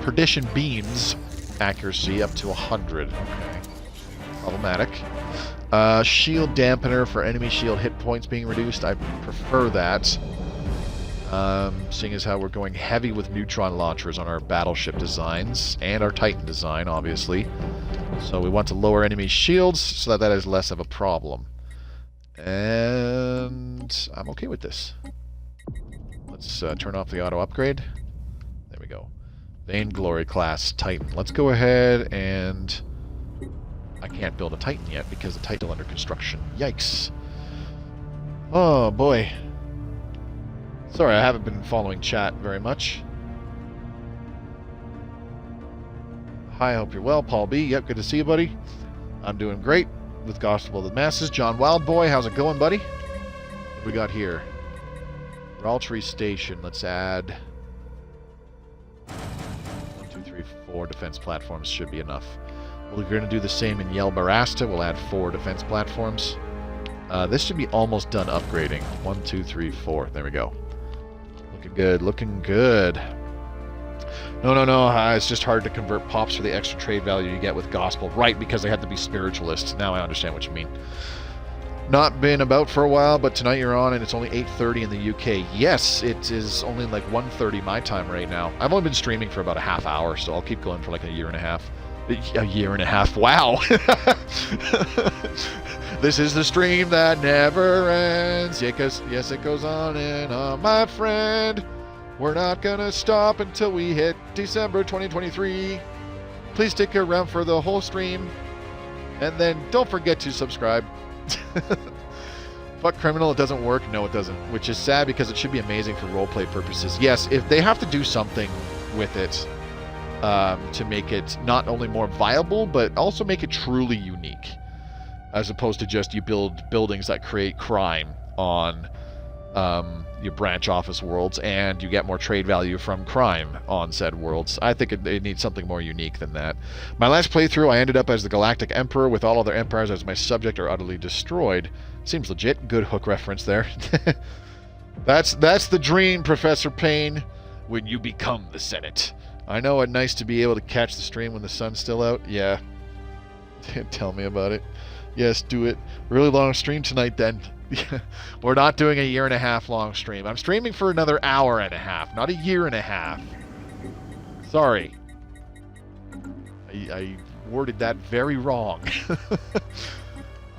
perdition beams accuracy up to 100. Okay. Problematic. Shield dampener for enemy shield hit points being reduced. I prefer that. Seeing as how we're going heavy with neutron launchers on our battleship designs and our Titan design, obviously. So we want to lower enemy shields so that is less of a problem. And I'm okay with this. Let's turn off the auto upgrade. There we go. Vainglory class Titan. Let's go ahead and... I can't build a Titan yet because the Titan's still under construction. Yikes. Oh boy. Sorry, I haven't been following chat very much. Hi, I hope you're well. Paul B. Yep, good to see you, buddy. I'm doing great with Gospel of the Masses. John Wildboy, how's it going, buddy? What we got here? Raltree Station. Let's add 1, 2, 3, 4 defense platforms. Should be enough. We're going to do the same in Yelbarasta. We'll add 4 defense platforms. This should be almost done upgrading. 1, 2, 3, 4. There we go. Looking good. Looking good. No. It's just hard to convert pops for the extra trade value you get with Gospel. Right, because they had to be spiritualists. Now I understand what you mean. Not been about for a while, but tonight you're on and it's only 8:30 in the UK. Yes, it is only like 1:30 my time right now. I've only been streaming for about a half hour, so I'll keep going for like a year and a half. A year and a half, wow. This is the stream that never ends. Yes, it goes on and on, my friend. We're not gonna stop until we hit December 2023. Please stick around for the whole stream. And then don't forget to subscribe. Fuck criminal, it doesn't work. No, it doesn't. Which is sad because it should be amazing for roleplay purposes. Yes, if they have to do something with it to make it not only more viable, but also make it truly unique. As opposed to just you build buildings that create crime on your branch office worlds, and you get more trade value from crime on said worlds. I think it needs something more unique than that. My last playthrough, I ended up as the Galactic Emperor with all other empires as my subject are utterly destroyed. Seems legit. Good hook reference there. That's the dream, Professor Payne, when you become the Senate. I know it's nice to be able to catch the stream when the sun's still out. Yeah. Tell me about it. Yes, do it. Really long stream tonight then. We're not doing a year and a half long stream. I'm streaming for another hour and a half, not a year and a half. Sorry. I worded that very wrong.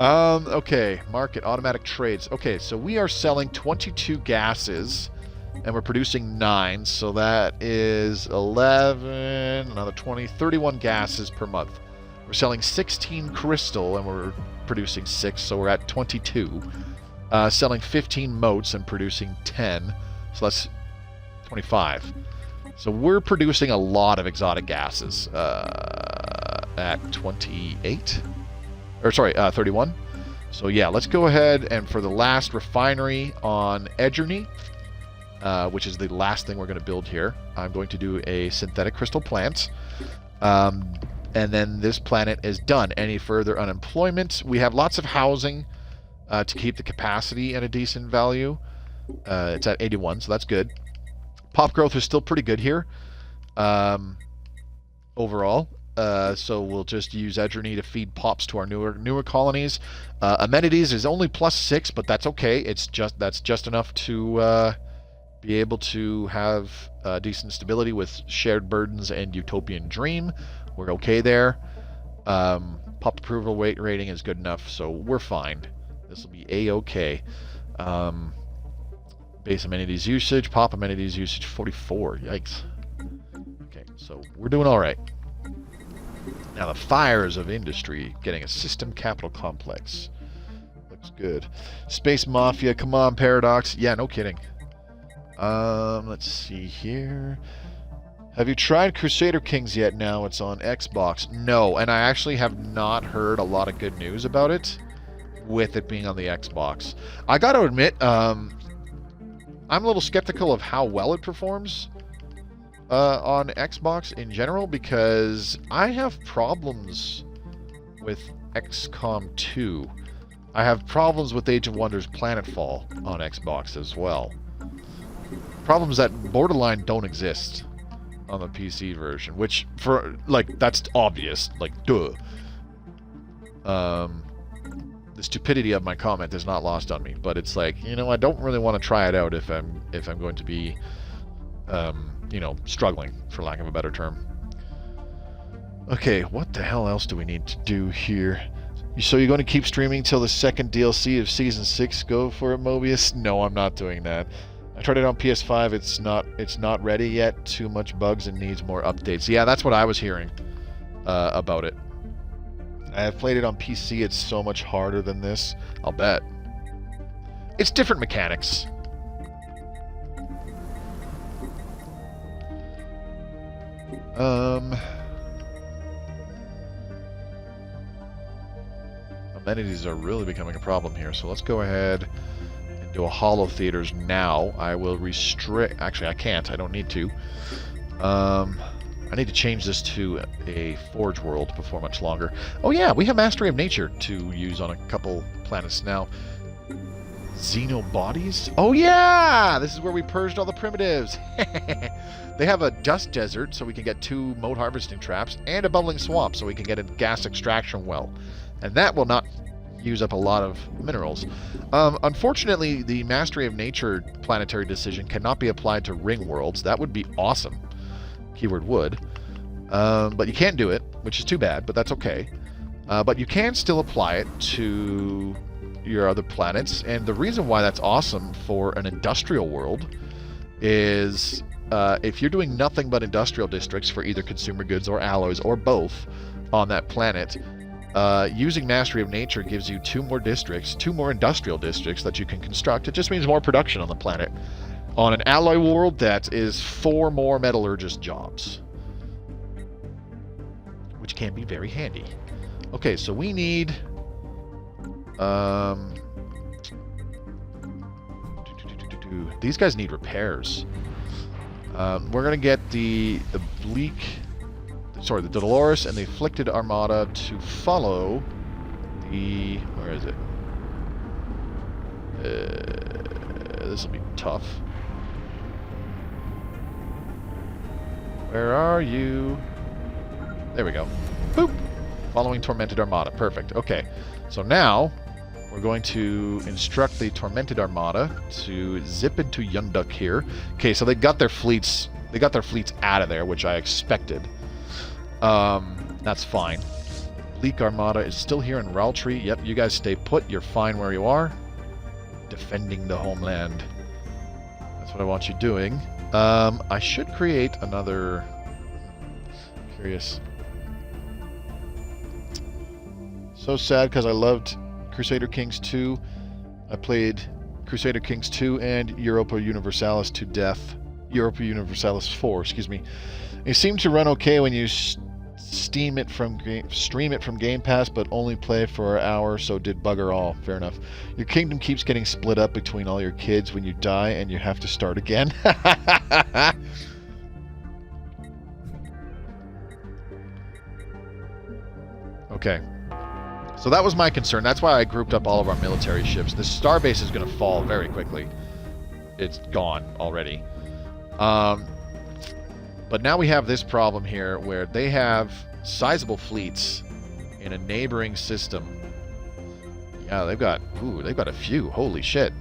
Okay, market, automatic trades. Okay, so we are selling 22 gases, and we're producing 9, so that is 11, another 20, 31 gases per month. We're selling 16 crystal, and we're producing 6, so we're at 22. Selling 15 motes and producing 10, so that's 25. So we're producing a lot of exotic gases at 28, or sorry, 31. So yeah, let's go ahead and for the last refinery on Edgerny, which is the last thing we're going to build here, I'm going to do a synthetic crystal plant. And then this planet is done. Any further unemployment? We have lots of housing. To keep the capacity at a decent value. It's at 81, so that's good. Pop growth is still pretty good here overall. So we'll just use Edgerny to feed pops to our newer colonies. Amenities is only +6, but that's okay. That's just enough to be able to have decent stability with shared burdens and utopian dream. We're okay there. Pop approval rating is good enough, so we're fine. This will be A-okay. Base amenities usage, pop amenities usage 44. Yikes. Okay, so we're doing all right. Now the fires of industry, getting a system capital complex. Looks good. Space Mafia, come on, Paradox. Yeah, no kidding. Let's see here. Have you tried Crusader Kings yet? Now it's on Xbox. No, and I actually have not heard a lot of good news about it. With it being on the Xbox. I gotta admit, I'm a little skeptical of how well it performs on Xbox in general, because I have problems with XCOM 2. I have problems with Age of Wonders Planetfall on Xbox as well. Problems that borderline don't exist on the PC version, which, for, like, that's obvious, like, duh. The stupidity of my comment is not lost on me, but it's like, you know, I don't really want to try it out if I'm going to be, you know, struggling, for lack of a better term. Okay, what the hell else do we need to do here? So you're going to keep streaming till the second DLC of Season 6? Go for it, Mobius? No, I'm not doing that. I tried it on PS5. It's not ready yet. Too much bugs and needs more updates. Yeah, that's what I was hearing about it. I have played it on PC. It's so much harder than this. I'll bet. It's different mechanics. Amenities are really becoming a problem here, so let's go ahead and do a Holo Theaters now. I will restrict... Actually, I can't. I don't need to. I need to change this to a Forge world before much longer. Oh yeah, we have Mastery of Nature to use on a couple planets now. Xenobodies? Oh yeah! This is where we purged all the primitives. They have a dust desert, so we can get 2 mote harvesting traps, and a bubbling swamp, so we can get a gas extraction well. And that will not use up a lot of minerals. Unfortunately, the Mastery of Nature planetary decision cannot be applied to ring worlds. That would be awesome. Keyword would. But you can't do it, which is too bad, but that's okay. But you can still apply it to your other planets, and the reason why that's awesome for an industrial world is if you're doing nothing but industrial districts for either consumer goods or alloys or both on that planet, using Mastery of Nature gives you 2 more districts, 2 more industrial districts that you can construct. It just means more production on the planet. On an alloy world, that is 4 more metallurgist jobs, which can be very handy. Okay, so we need these guys need repairs. We're gonna get the Dolores and the Afflicted Armada to follow the... where is it? This will be tough. Where are you? There we go. Boop! Following Tormented Armada. Perfect. Okay. So now, we're going to instruct the Tormented Armada to zip into Yunduk here. Okay, so they got their fleets out of there, which I expected. That's fine. Leak Armada is still here in Raltree. Yep, you guys stay put. You're fine where you are. Defending the homeland. That's what I want you doing. I should create another... Curious. So sad, because I loved Crusader Kings 2. I played Crusader Kings 2 and Europa Universalis to death. Europa Universalis 4, excuse me. It seemed to run okay when you stream it from Game Pass, but only play for an hour, so did bugger all. Fair enough. Your kingdom keeps getting split up between all your kids when you die, and you have to start again. Okay. So that was my concern. That's why I grouped up all of our military ships. The starbase is going to fall very quickly. It's gone already. But now we have this problem here where they have sizable fleets in a neighboring system. Yeah, they've got a few. Holy shit.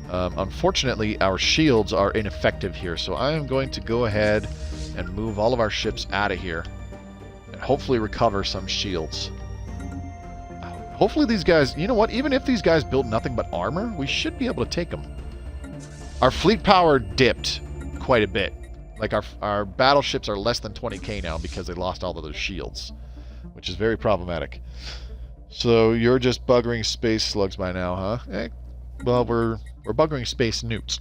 Unfortunately, our shields are ineffective here, so I am going to go ahead and move all of our ships out of here. Hopefully recover some shields. Hopefully these guys... You know what? Even if these guys build nothing but armor, we should be able to take them. Our fleet power dipped quite a bit. Like, our battleships are less than 20k now because they lost all of their shields, which is very problematic. So, you're just buggering space slugs by now, huh? Well, we're buggering space newts.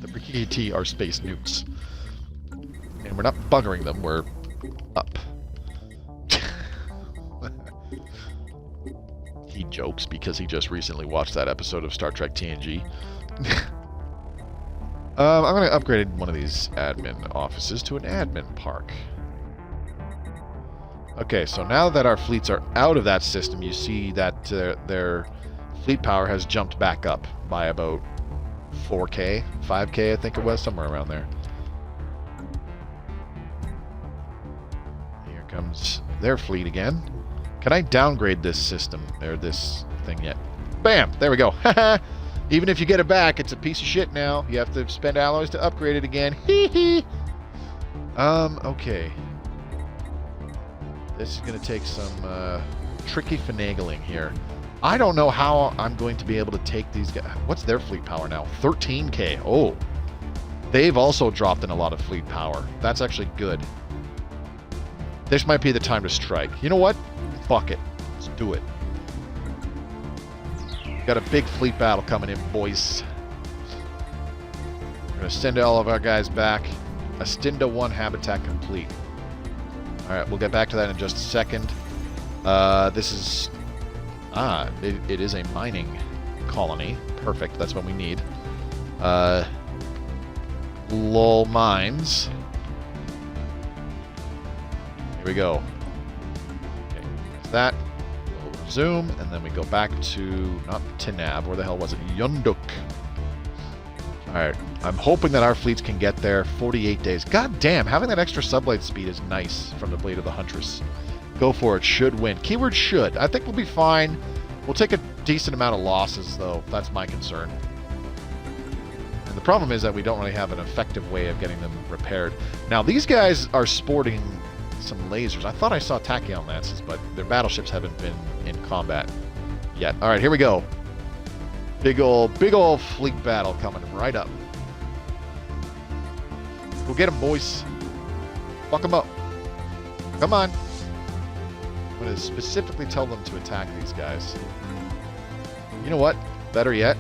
The Prikkiki-Ti are space newts. And we're not buggering them, we're... up. He jokes because he just recently watched that episode of Star Trek TNG. I'm going to upgrade one of these admin offices to an admin park. Okay, so now that our fleets are out of that system, you see that their fleet power has jumped back up by about 4k, 5k I think it was, somewhere around there. Comes their fleet again. Can I downgrade this system or this thing yet? Bam! There we go. Even if you get it back, it's a piece of shit now. You have to spend alloys to upgrade it again. Okay. This is going to take some tricky finagling here. I don't know how I'm going to be able to take these guys. What's their fleet power now? 13k. Oh. They've also dropped in a lot of fleet power. That's actually good. This might be the time to strike. You know what? Fuck it. Let's do it. Got a big fleet battle coming in, boys. We're going to send all of our guys back. Astinda 1 habitat complete. Alright, we'll get back to that in just a second. This is... it is a mining colony. Perfect, that's what we need. Lol mines. Here we go. Okay, that's that. We'll resume, and then we go back to, not Tinab, where the hell was it? Yunduk. Alright, I'm hoping that our fleets can get there 48 days. God damn, having that extra sublight speed is nice from the Blade of the Huntress. Go for it. Should win. Keyword should. I think we'll be fine. We'll take a decent amount of losses, though. That's my concern. And the problem is that we don't really have an effective way of getting them repaired. Now, these guys are sporting some lasers. I thought I saw tachyon lances, but their battleships haven't been in combat yet. All right, here we go. Big old fleet battle coming right up. Go get them, boys. Fuck them up. Come on. I'm going to specifically tell them to attack these guys. You know what? Better yet,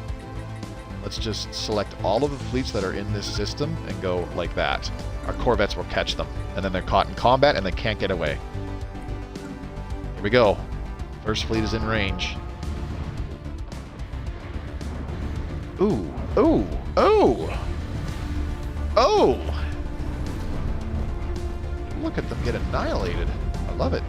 let's just select all of the fleets that are in this system and go like that. Our corvettes will catch them. And then they're caught in combat and they can't get away. Here we go. First fleet is in range. Ooh. Ooh. Oh. Oh. Look at them get annihilated. I love it.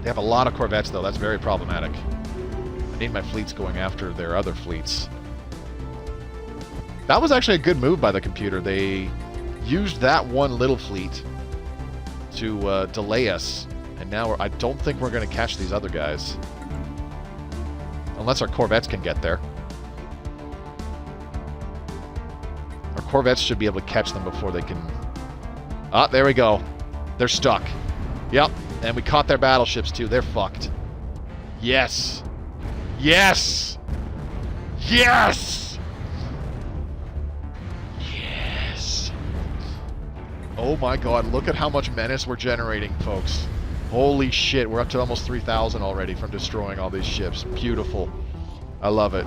They have a lot of corvettes, though. That's very problematic. I need my fleets going after their other fleets. That was actually a good move by the computer. They used that one little fleet to delay us. And now I don't think we're going to catch these other guys. Unless our corvettes can get there. Our corvettes should be able to catch them before they can... Ah, there we go. They're stuck. Yep. And we caught their battleships, too. They're fucked. Yes. Yes! Yes! Yes! Oh my god, look at how much menace we're generating, folks. Holy shit, we're up to almost 3,000 already from destroying all these ships. Beautiful. I love it.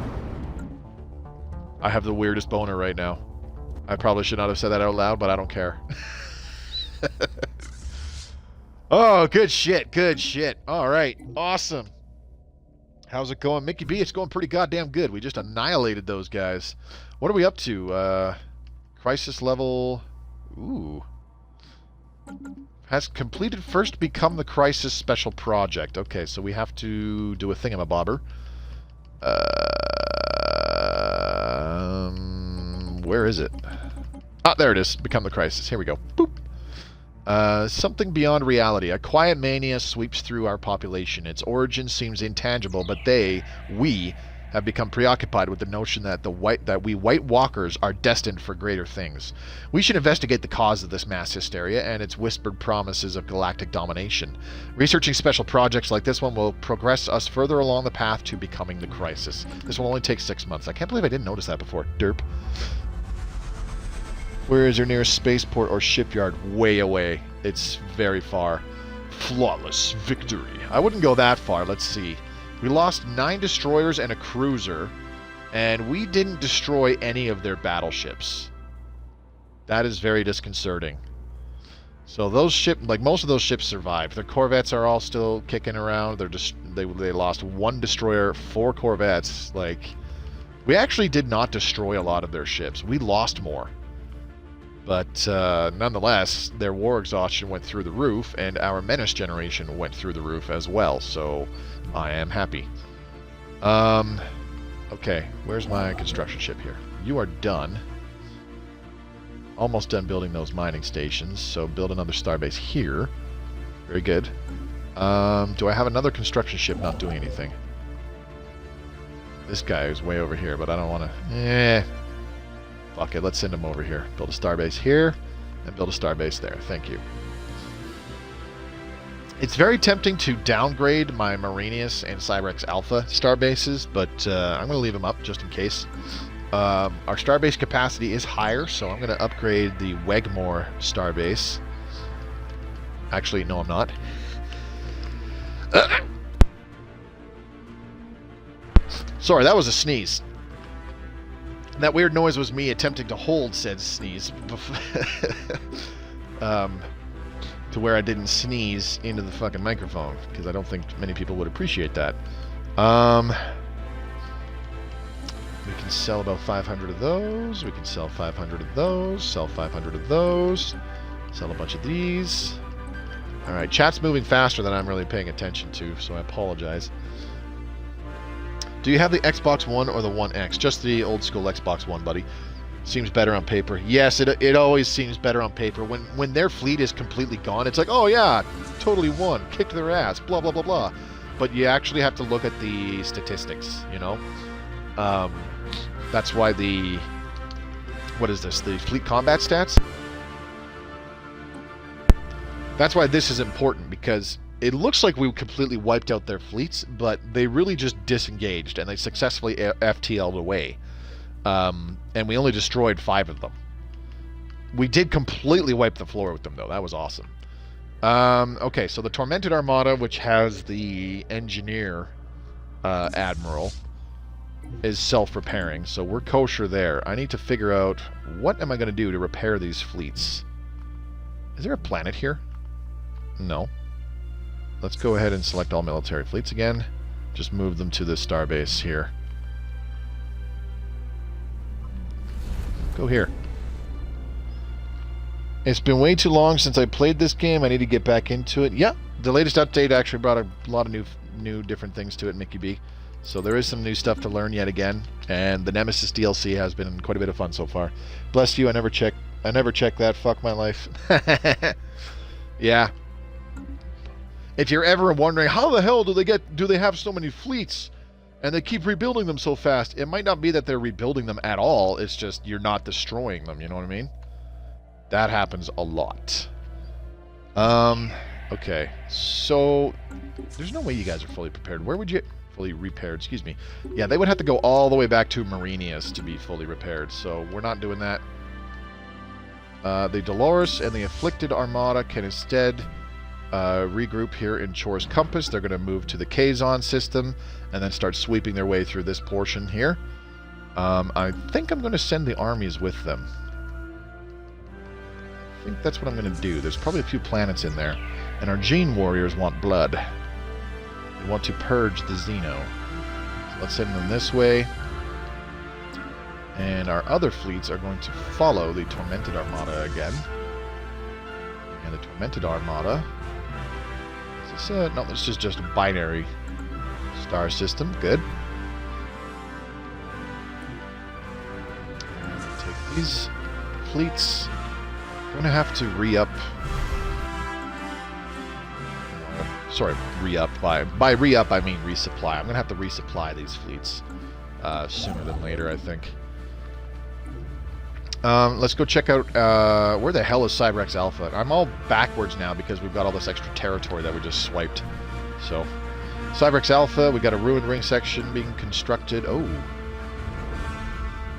I have the weirdest boner right now. I probably should not have said that out loud, but I don't care. Oh, good shit, good shit. All right, awesome. How's it going? Mickey B, it's going pretty goddamn good. We just annihilated those guys. What are we up to? Crisis level... Ooh. Has completed first become the crisis special project. Okay, so we have to do a thingamabobber. Where is it? Ah, there it is. Become the crisis. Here we go. Boop. Something beyond reality. A quiet mania sweeps through our population. Its origin seems intangible, but we, have become preoccupied with the notion that we White Walkers are destined for greater things. We should investigate the cause of this mass hysteria and its whispered promises of galactic domination. Researching special projects like this one will progress us further along the path to becoming the crisis. This will only take 6 months. I can't believe I didn't notice that before. Derp. Where is your nearest spaceport or shipyard? Way away. It's very far. Flawless victory. I wouldn't go that far. Let's see. We lost 9 destroyers and a cruiser, and we didn't destroy any of their battleships. That is very disconcerting. So those most of those ships survived. Their corvettes are all still kicking around. They lost 1 destroyer, 4 corvettes. We actually did not destroy a lot of their ships. We lost more. But nonetheless, their war exhaustion went through the roof, and our menace generation went through the roof as well, so I am happy. Okay, where's my construction ship here? You are done. Almost done building those mining stations, so build another starbase here. Very good. Do I have another construction ship not doing anything? This guy is way over here, but I don't want to... Fuck it, let's send him over here. Build a starbase here, and build a starbase there. Thank you. It's very tempting to downgrade my Menace and Cyrex Alpha starbases, but I'm going to leave them up just in case. Our starbase capacity is higher, so I'm going to upgrade the Wegmore starbase. Actually, no, I'm not. Sorry, that was a sneeze. That weird noise was me attempting to hold said sneeze to where I didn't sneeze into the fucking microphone, because I don't think many people would appreciate that. We can sell about 500 of those. We can sell 500 of those. Sell 500 of those. Sell a bunch of these. Alright, chat's moving faster than I'm really paying attention to, so I apologize. Do you have the Xbox One or the One X? Just the old school Xbox One, buddy. Seems better on paper. Yes, it always seems better on paper. When their fleet is completely gone, it's like, oh yeah, totally won, kicked their ass, blah blah blah blah. But you actually have to look at the statistics, you know. That's why what is this? The fleet combat stats. That's why this is important, because it looks like we completely wiped out their fleets, but they really just disengaged and they successfully FTL'd away. And we only destroyed 5 of them. We did completely wipe the floor with them, though. That was awesome. Okay, so the Tormented Armada, which has the Engineer Admiral, is self-repairing, so we're kosher there. I need to figure out what am I going to do to repair these fleets. Is there a planet here? No. Let's go ahead and select all military fleets again. Just move them to the starbase here. Go here. It's been way too long since I played this game. I need to get back into it. Yeah, the latest update actually brought a lot of new different things to it, Mickey B. So there is some new stuff to learn yet again. And the Nemesis DLC has been quite a bit of fun so far. Bless you, I never checked that. Fuck my life. Yeah. If you're ever wondering how the hell do they have so many fleets and they keep rebuilding them so fast, it might not be that they're rebuilding them at all, it's just you're not destroying them, you know what I mean? That happens a lot. Okay, so there's no way you guys are fully prepared. Where would you fully repaired, excuse me. Yeah, they would have to go all the way back to Marinius to be fully repaired, so we're not doing that. The Dolores and the Afflicted Armada can instead regroup here in Chor's Compass. They're going to move to the Kazon system and then start sweeping their way through this portion here. I think I'm going to send the armies with them. I think that's what I'm going to do. There's probably a few planets in there. And our Gene Warriors want blood. They want to purge the Xeno. So let's send them this way. And our other fleets are going to follow the Tormented Armada again. And the Tormented Armada... Is this no, this is just a binary star system. Good. And take these fleets. I'm going to have to re-up... Sorry, re-up. By re-up, I mean resupply. I'm going to have to resupply these fleets sooner than later, I think. Let's go check out, where the hell is Cyberx Alpha? I'm all backwards now because we've got all this extra territory that we just swiped. So, Cyberx Alpha, we got a ruined ring section being constructed. Oh.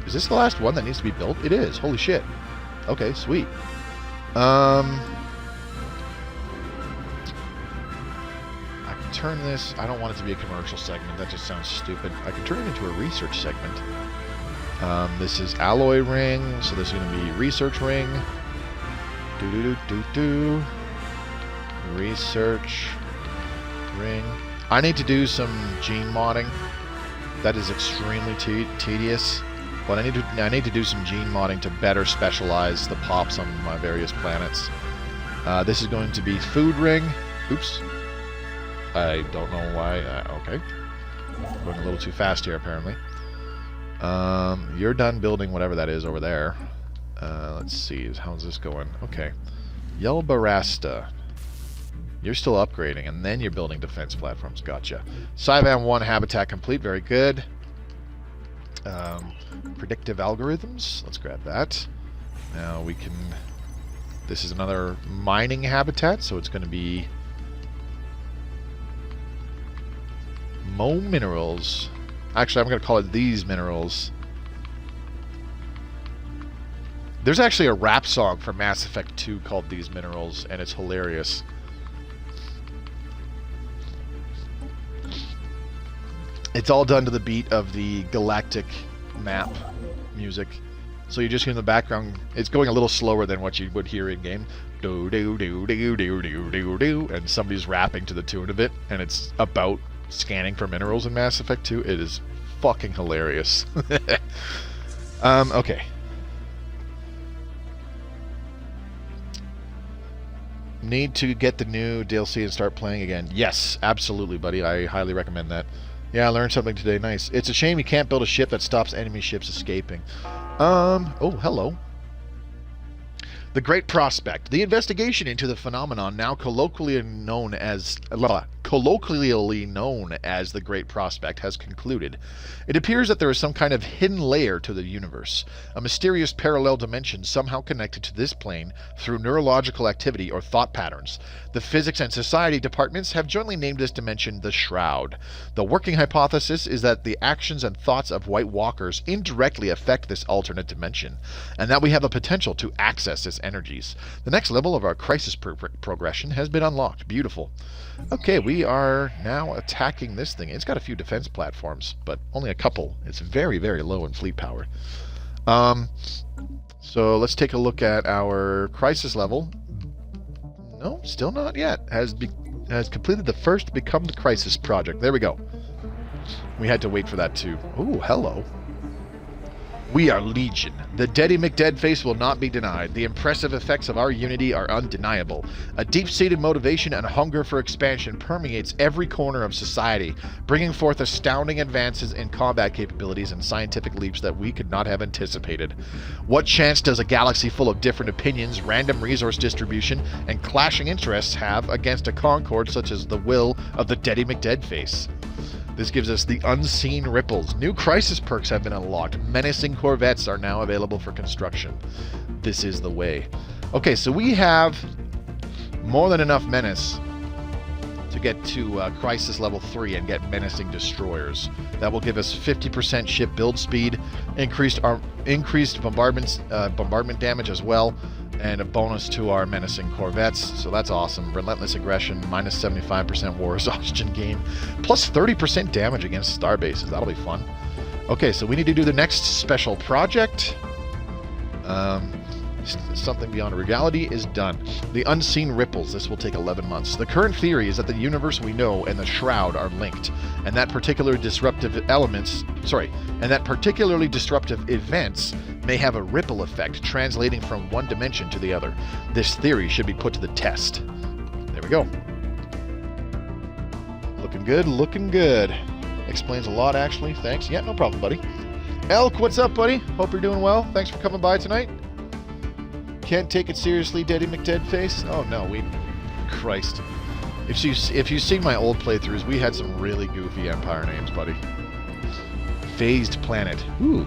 Is this the last one that needs to be built? It is. Holy shit. Okay, sweet. I can turn this, I don't want it to be a commercial segment, that just sounds stupid. I can turn it into a research segment. This is alloy ring, so this is going to be research ring. Research ring. I need to do some gene modding. That is extremely tedious, but I need to do some gene modding to better specialize the pops on my various planets. This is going to be food ring. Oops. I don't know why. Okay. Going a little too fast here, apparently. You're done building whatever that is over there. Let's see. How's this going? Okay. Yelbarasta. You're still upgrading, and then you're building defense platforms. Gotcha. Cyvan 1 habitat complete. Very good. Predictive algorithms. Let's grab that. Now we can... This is another mining habitat, so it's going to be... Mo minerals. Actually, I'm going to call it these minerals. There's actually a rap song for Mass Effect 2 called These Minerals, and it's hilarious. It's all done to the beat of the Galactic map music. So you just hear in the background, it's going a little slower than what you would hear in game. Do do do do do do do do, and somebody's rapping to the tune of it, and it's about scanning for minerals in Mass Effect 2. It is fucking hilarious. Okay. Need to get the new DLC and start playing again. Yes, absolutely, buddy. I highly recommend that. Yeah, I learned something today. Nice. It's a shame you can't build a ship that stops enemy ships escaping. Oh, hello. The Great Prospect. The investigation into the phenomenon now colloquially known as the Great Prospect has concluded. It appears that there is some kind of hidden layer to the universe, a mysterious parallel dimension somehow connected to this plane through neurological activity or thought patterns. The physics and society departments have jointly named this dimension the Shroud. The working hypothesis is that the actions and thoughts of White Walkers indirectly affect this alternate dimension, and that we have a potential to access its energies. The next level of our crisis progression has been unlocked. Beautiful. Okay, we are now attacking this thing. It's got a few defense platforms, but only a couple. It's very, very low in fleet power. So let's take a look at our crisis level. No, still not yet. Has completed the first Become the Crisis project. There we go. We had to wait for that too. Ooh, hello. We are Legion. The Deady McDeadface will not be denied. The impressive effects of our unity are undeniable. A deep-seated motivation and hunger for expansion permeates every corner of society, bringing forth astounding advances in combat capabilities and scientific leaps that we could not have anticipated. What chance does a galaxy full of different opinions, random resource distribution, and clashing interests have against a concord such as the will of the Deady McDeadface? This gives us the Unseen Ripples. New crisis perks have been unlocked. Menacing corvettes are now available for construction. This is the way. Okay, so we have more than enough menace to get to crisis level 3 and get menacing destroyers. That will give us 50% ship build speed, increased bombardment damage as well, and a bonus to our menacing corvettes. So that's awesome. Relentless aggression, minus 75% war exhaustion gain, plus 30% damage against star bases. That'll be fun. Okay, so we need to do the next special project. Something beyond reality is done. The Unseen Ripples. This will take 11 months. The current theory is that the universe we know and the Shroud are linked, and that particularly disruptive events may have a ripple effect, translating from one dimension to the other. This theory should be put to the test. There we go. Looking good, looking good. Explains a lot, actually. Thanks. Yeah, no problem, buddy. Elk, what's up, buddy? Hope you're doing well. Thanks for coming by tonight. Can't take it seriously, Deady McDeadface? Oh, no, Christ. If you've seen my old playthroughs, we had some really goofy Empire names, buddy. Phased Planet. Ooh.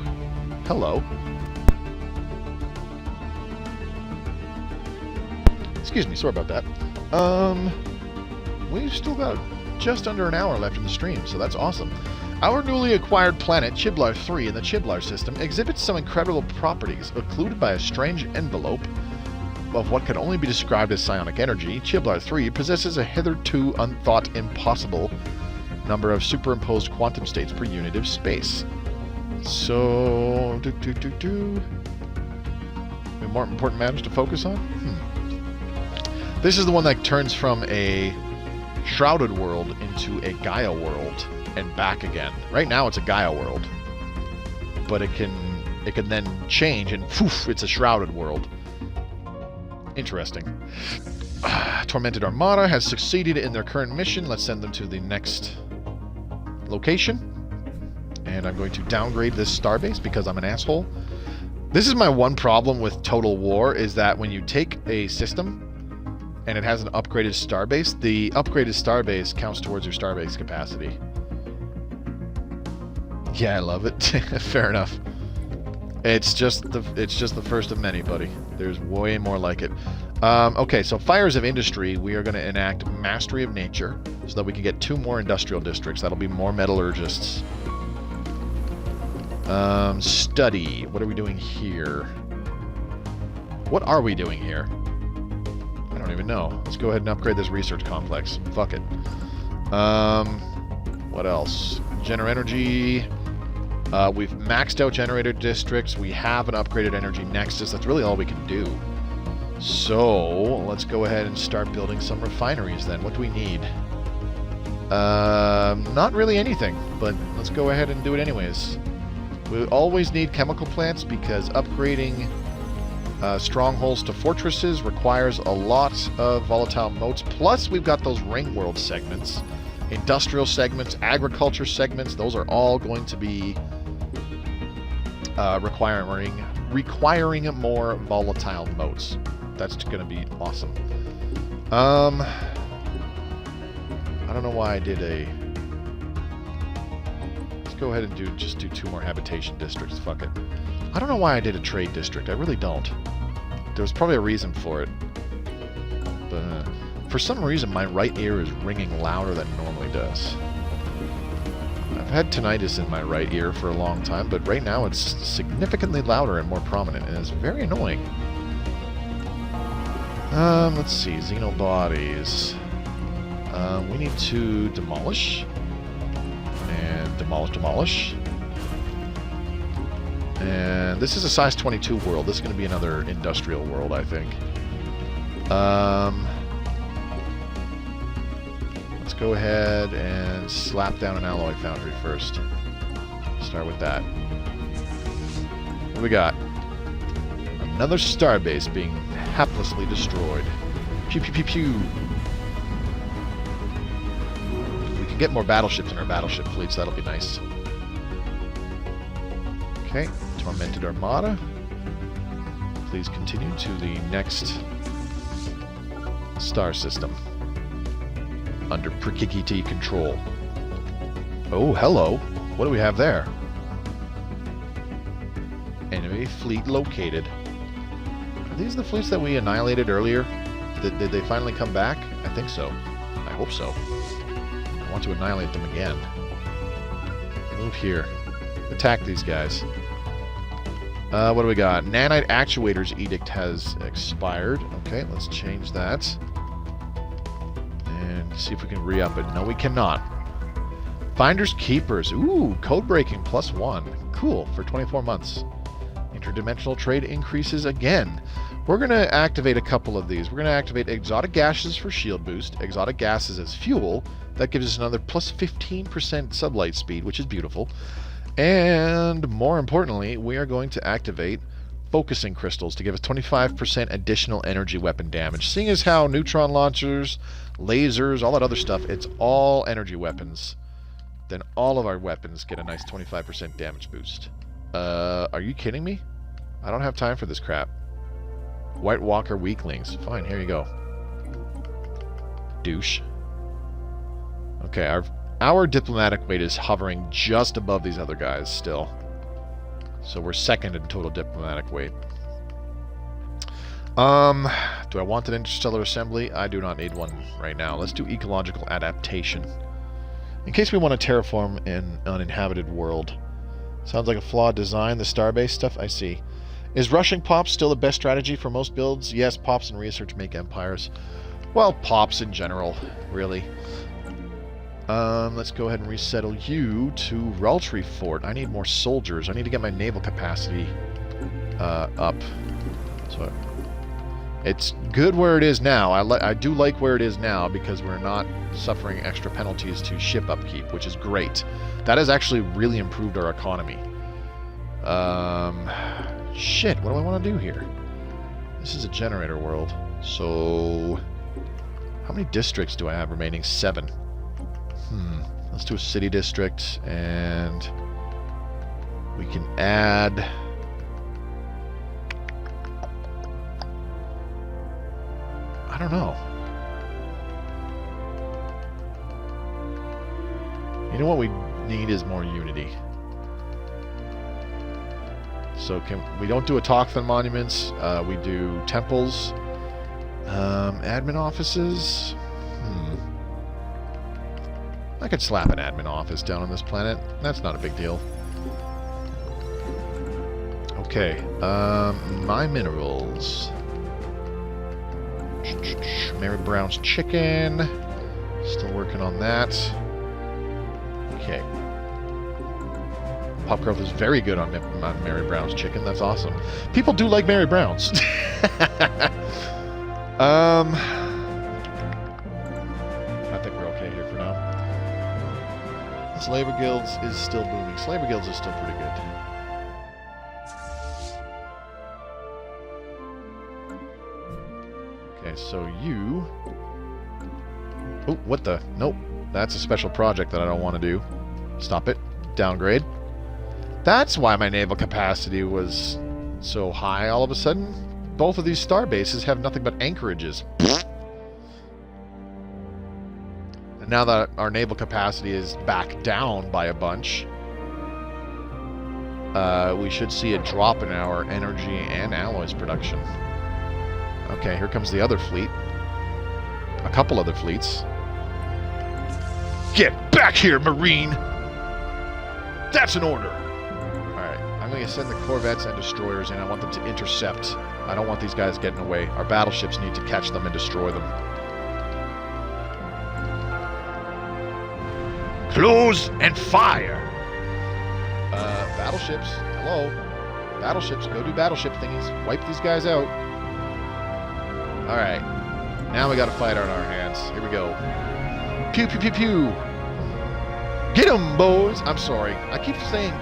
Hello. Excuse me, sorry about that. We've still got just under an hour left in the stream, so that's awesome. Our newly acquired planet, Chiblar 3 in the Chiblar system, exhibits some incredible properties, occluded by a strange envelope of what can only be described as psionic energy. Chiblar 3 possesses a hitherto unthought impossible number of superimposed quantum states per unit of space. So, more important matters to focus on? This is the one that turns from a shrouded world into a Gaia world and back again. Right now it's a Gaia world, but it can then change and poof, it's a shrouded world. Interesting. Tormented Armada has succeeded in their current mission. Let's send them to the next location. And I'm going to downgrade this starbase because I'm an asshole. This is my one problem with Total War, is that when you take a system and it has an upgraded starbase, the upgraded starbase counts towards your starbase capacity. Yeah, I love it. Fair enough. It's just the first of many, buddy. There's way more like it. Okay, so Fires of Industry, we are going to enact Mastery of Nature so that we can get 2 more industrial districts. That'll be more metallurgists. Study. What are we doing here? What are we doing here? I don't even know. Let's go ahead and upgrade this research complex. Fuck it. What else? Gener Energy. We've maxed out generator districts. We have an upgraded energy nexus. That's really all we can do. So, let's go ahead and start building some refineries then. What do we need? Not really anything, but let's go ahead and do it anyways. We always need chemical plants because upgrading strongholds to fortresses requires a lot of volatile motes. Plus, we've got those ring world segments, industrial segments, agriculture segments. Those are all going to be requiring more volatile motes. That's going to be awesome. I don't know why I did a... Let's go ahead and just do 2 more habitation districts. Fuck it. I don't know why I did a trade district. I really don't. There was probably a reason for it. But for some reason, my right ear is ringing louder than it normally does. I've had tinnitus in my right ear for a long time, but right now it's significantly louder and more prominent, and it's very annoying. Let's see, xenobodies. We need to demolish. And demolish. And this is a size 22 world. This is going to be another industrial world, I think. Let's go ahead and slap down an alloy foundry first. Start with that. What do we got? Another starbase being haplessly destroyed. Pew pew pew pew. We can get more battleships in our battleship fleets. That'll be nice. Okay, Tormented Armada. Please continue to the next star system under Prikkiki-Ti control. Oh, hello. What do we have there? Enemy fleet located. Are these the fleets that we annihilated earlier? Did they finally come back? I think so. I hope so. I want to annihilate them again. Move here. Attack these guys. What do we got? Nanite Actuators Edict has expired. Okay, let's change that. And see if we can re-up it. No, we cannot. Finders Keepers. Ooh, code breaking +1. Cool, for 24 months. Interdimensional trade increases again. We're going to activate a couple of these. We're going to activate exotic gases for shield boost, exotic gases as fuel. That gives us another +15% sublight speed, which is beautiful. And more importantly, we are going to activate focusing crystals to give us 25% additional energy weapon damage. Seeing as how neutron launchers, lasers, all that other stuff, it's all energy weapons, then all of our weapons get a nice 25% damage boost. Are you kidding me? I don't have time for this crap. White Walker weaklings. Fine, here you go. Douche. Okay, our diplomatic weight is hovering just above these other guys still. So we're second in total diplomatic weight. Do I want an interstellar assembly? I do not need one right now. Let's do ecological adaptation. In case we want to terraform an uninhabited world. Sounds like a flawed design, the starbase stuff, I see. Is rushing pops still the best strategy for most builds? Yes, pops and research make empires. Well, pops in general, really. Let's go ahead and resettle you to Raltry Fort. I need more soldiers. I need to get my naval capacity up. So it's good where it is now. I do like where it is now because we're not suffering extra penalties to ship upkeep, which is great. That has actually really improved our economy. Shit, what do I want to do here? This is a generator world. So how many districts do I have remaining? 7. Let's do a city district, and we can add... I don't know. You know what we need is more unity. So we don't do Autochthon monuments, we do temples, admin offices. I could slap an admin office down on this planet. That's not a big deal. Okay, my minerals. Mary Brown's chicken. Still working on that. Okay. Pop growth is very good on Mary Brown's chicken. That's awesome. People do like Mary Brown's. I think we're okay here for now. Slaver Guilds is still booming. Slaver Guilds is still pretty good. Okay, so you... Oh, what the... Nope. That's a special project that I don't want to do. Stop it. Downgrade. That's why my naval capacity was so high all of a sudden. Both of these star bases have nothing but anchorages. And now that our naval capacity is back down by a bunch, we should see a drop in our energy and alloys production. Okay, here comes the other fleet. A couple other fleets. Get back here, Marine! That's an order! Alright, I'm going to send the corvettes and destroyers in. I want them to intercept. I don't want these guys getting away. Our battleships need to catch them and destroy them. Close and fire! Battleships. Hello. Battleships. Go do battleship thingies. Wipe these guys out. Alright. Now we got a fight on our hands. Here we go. Pew, pew, pew, pew. Get 'em, boys. I'm sorry. I keep saying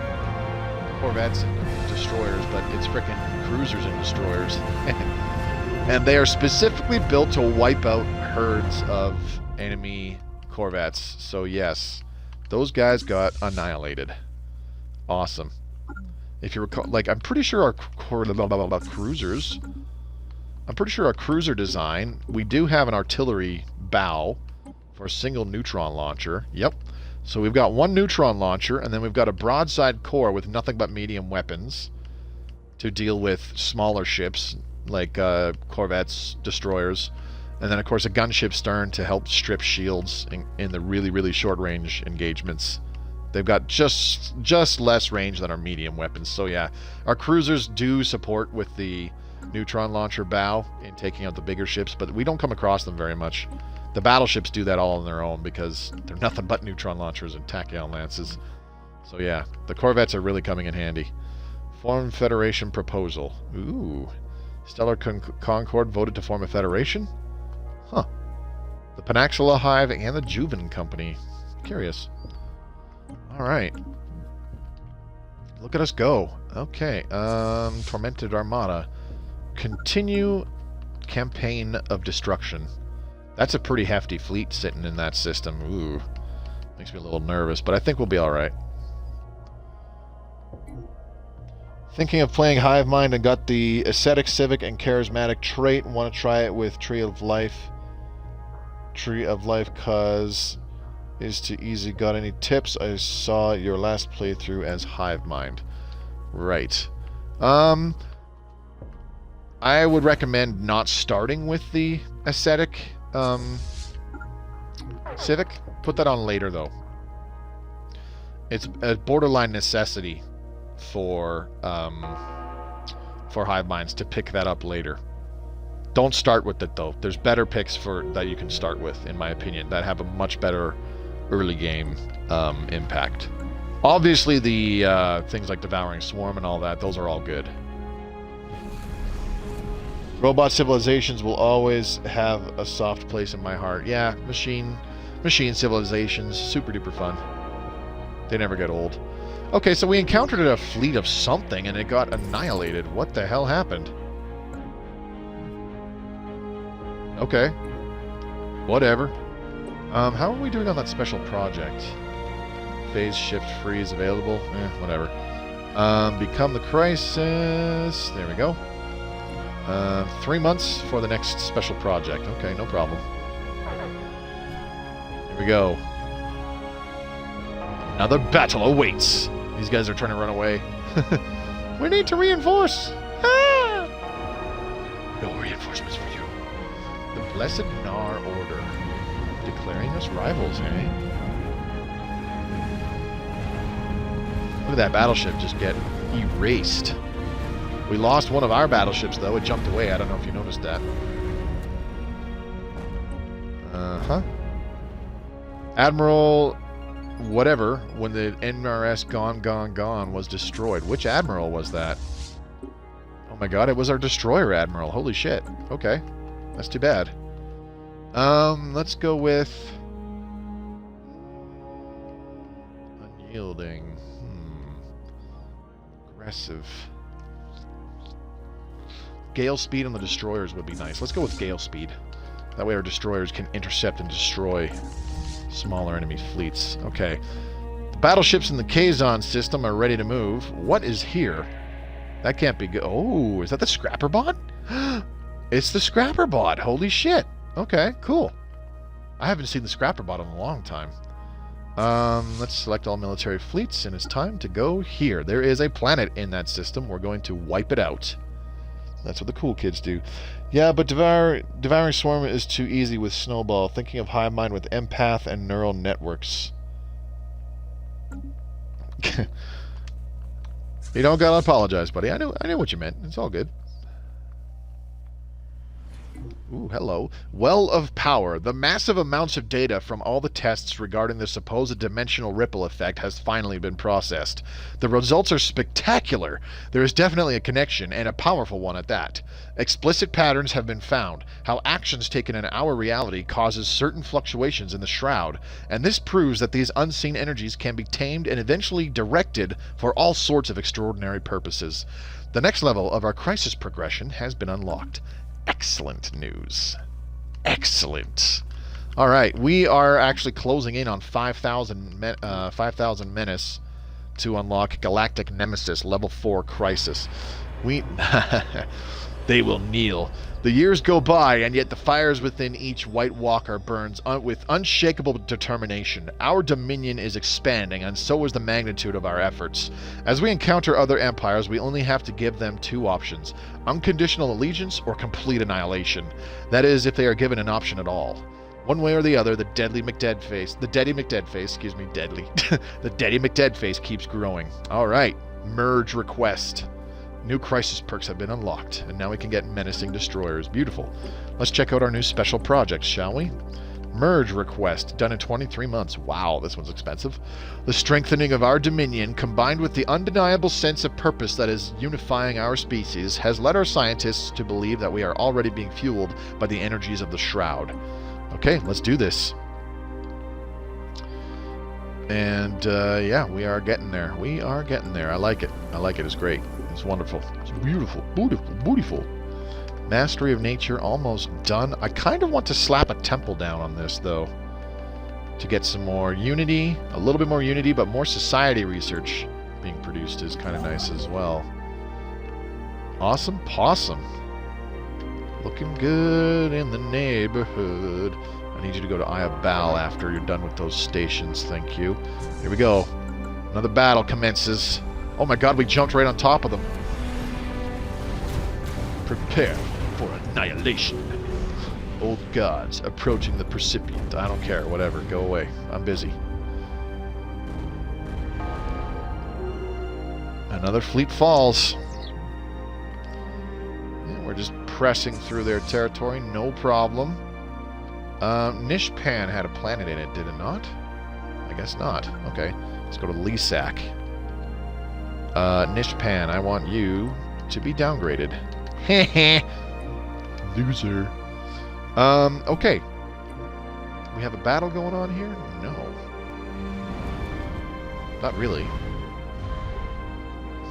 corvettes and destroyers, but it's frickin' cruisers and destroyers. And they are specifically built to wipe out herds of enemy corvettes. So yes, those guys got annihilated. Awesome. If you recall, like, I'm pretty sure our cruisers... I'm pretty sure our cruiser design, we do have an artillery bow for a single neutron launcher. Yep. So we've got one neutron launcher, and then we've got a broadside core with nothing but medium weapons to deal with smaller ships, like corvettes, destroyers, and then, of course, a gunship stern to help strip shields in the really, really short-range engagements. They've got just less range than our medium weapons. So yeah, our cruisers do support with the neutron launcher bow in taking out the bigger ships, but we don't come across them very much. The battleships do that all on their own because they're nothing but neutron launchers and tachyon lances. So yeah, the corvettes are really coming in handy. Form Federation proposal. Ooh. Stellar Concord voted to form a federation? Huh. The Panaxula Hive and the Juven Company. Curious. Alright. Look at us go. Okay. Tormented Armada. Continue campaign of destruction. That's a pretty hefty fleet sitting in that system. Ooh. Makes me a little nervous, but I think we'll be alright. Thinking of playing Hive Mind and got the ascetic, civic, and charismatic trait. Want to try it with Tree of Life. Tree of Life cause is too easy. Got any tips? I saw your last playthrough as Hive Mind. Right. I would recommend not starting with the ascetic civic. Put that on later, though. It's a borderline necessity for hive minds to pick that up later. Don't start with it, though. There's better picks that you can start with, in my opinion, that have a much better early game impact. Obviously, the things like Devouring Swarm and all that, those are all good. Robot civilizations will always have a soft place in my heart. Yeah, machine civilizations, super duper fun. They never get old. Okay, so we encountered a fleet of something and it got annihilated. What the hell happened? Okay. Whatever. How are we doing on that special project? Phase shift freeze available? Whatever. Become the crisis. There we go. 3 months for the next special project. Okay, no problem. Here we go. Another battle awaits. These guys are trying to run away. We need to reinforce. Ah! No reinforcements for you. The Blessed Nar Order. Declaring us rivals, eh? Look at that battleship just get erased. We lost one of our battleships, though. It jumped away. I don't know if you noticed that. Uh-huh. Admiral... whatever, when the NRS gone was destroyed. Which admiral was that? Oh my god, it was our destroyer admiral. Holy shit. Okay. That's too bad. Let's go with... unyielding. Aggressive. Gale speed on the destroyers would be nice. Let's go with gale speed. That way our destroyers can intercept and destroy smaller enemy fleets. Okay. The Battleships in the Kazon system are ready to move. What is here? That can't be good. Oh, is that the Scrapper Bot? It's the Scrapper Bot. Holy shit. Okay, cool. I haven't seen the Scrapper Bot in a long time. Let's select all military fleets, and it's time to go here. There is a planet in that system. We're going to wipe it out. That's what the cool kids do. Yeah, but Devouring Swarm is too easy with Snowball. Thinking of Hive Mind with Empath and Neural Networks. You don't gotta apologize, buddy. I knew what you meant. It's all good. Ooh, hello. Well of Power. The massive amounts of data from all the tests regarding the supposed dimensional ripple effect has finally been processed. The results are spectacular. There is definitely a connection, and a powerful one at that. Explicit patterns have been found. How actions taken in our reality causes certain fluctuations in the shroud, and this proves that these unseen energies can be tamed and eventually directed for all sorts of extraordinary purposes. The next level of our crisis progression has been unlocked. Excellent news. Excellent. All right, we are actually closing in on 5,000 Menace to unlock Galactic Nemesis Level 4 Crisis. They will kneel. The years go by, and yet the fires within each White Walker burns with unshakable determination. Our dominion is expanding, and so is the magnitude of our efforts. As we encounter other empires, we only have to give them two options: unconditional allegiance or complete annihilation. That is, if they are given an option at all. One way or the other, the Deadly McDeadface keeps growing. All right, merge request. New crisis perks have been unlocked, and now we can get menacing destroyers. Beautiful. Let's check out our new special projects, shall we? Merge request, done in 23 months. Wow, this one's expensive. The strengthening of our dominion, combined with the undeniable sense of purpose that is unifying our species, has led our scientists to believe that we are already being fueled by the energies of the Shroud. Okay, let's do this. And, yeah, we are getting there. We are getting there. I like it. I like it. It's great. It's wonderful. It's beautiful. Beautiful. Beautiful. Mastery of Nature almost done. I kind of want to slap a temple down on this, though, to get some more unity. A little bit more unity, but more society research being produced is kind of nice as well. Awesome possum. Looking good in the neighborhood. I need you to go to Eye of Baal after you're done with those stations. Thank you. Here we go. Another battle commences. Oh my god, we jumped right on top of them. Prepare for annihilation. Old gods approaching the precipient. I don't care. Whatever. Go away. I'm busy. Another fleet falls. Yeah, we're just pressing through their territory. No problem. Nishpan had a planet in it, did it not? I guess not. Okay, let's go to Lisak. Nishpan, I want you to be downgraded. Heh. Loser. Okay. We have a battle going on here? No. Not really.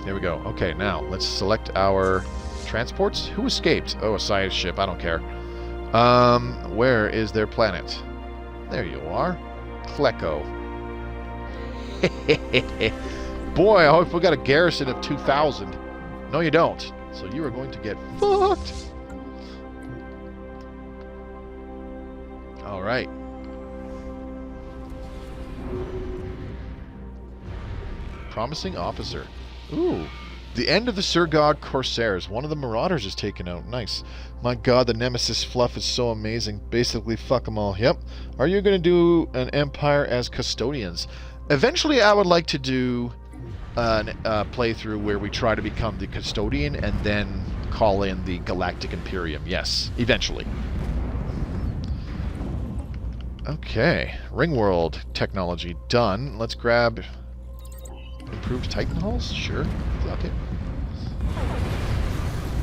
There we go. Okay, now, let's select our transports. Who escaped? Oh, a science ship. I don't care. Where is their planet? There you are. Kleko. Boy, I hope we got a garrison of 2,000. No, you don't. So you are going to get fucked. All right. Promising officer. Ooh. The end of the Surgog Corsairs. One of the Marauders is taken out. Nice. My god, the Nemesis fluff is so amazing. Basically, fuck them all. Yep. Are you going to do an Empire as Custodians? Eventually, I would like to do a playthrough where we try to become the Custodian and then call in the Galactic Imperium. Yes. Eventually. Okay. Ringworld technology done. Let's grab improved Titan hulls? Sure. Fuck it.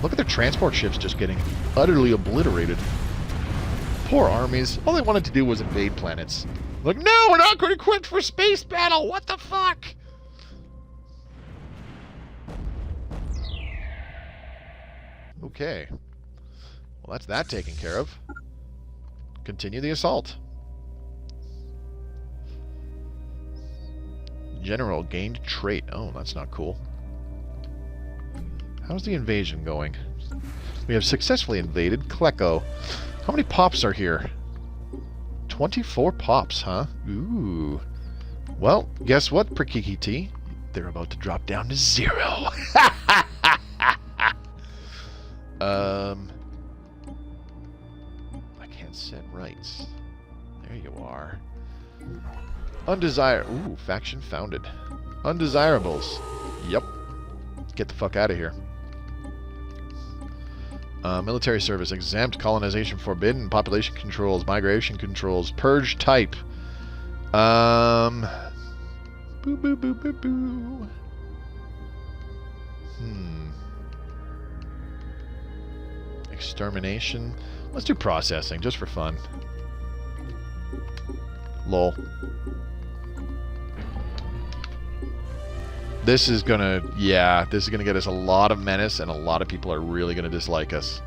Look at their transport ships just getting utterly obliterated. Poor armies. All they wanted to do was invade planets. Like, no, we're not going to quit for space battle! What the fuck? Okay. Well, that's that taken care of. Continue the assault. General gained trait. Oh, that's not cool. How's the invasion going? We have successfully invaded Kleko. How many pops are here? 24 pops, huh? Ooh. Well, guess what, Prikkiki-Ti? They're about to drop down to 0. I can't set rights. There you are. Ooh, faction founded. Undesirables. Yep. Get the fuck out of here. Military service exempt, colonization forbidden, population controls, migration controls, purge type. Boo boo boo boo boo. Extermination. Let's do processing just for fun. Lol. This is gonna, yeah, this is gonna get us a lot of menace, and a lot of people are really gonna dislike us.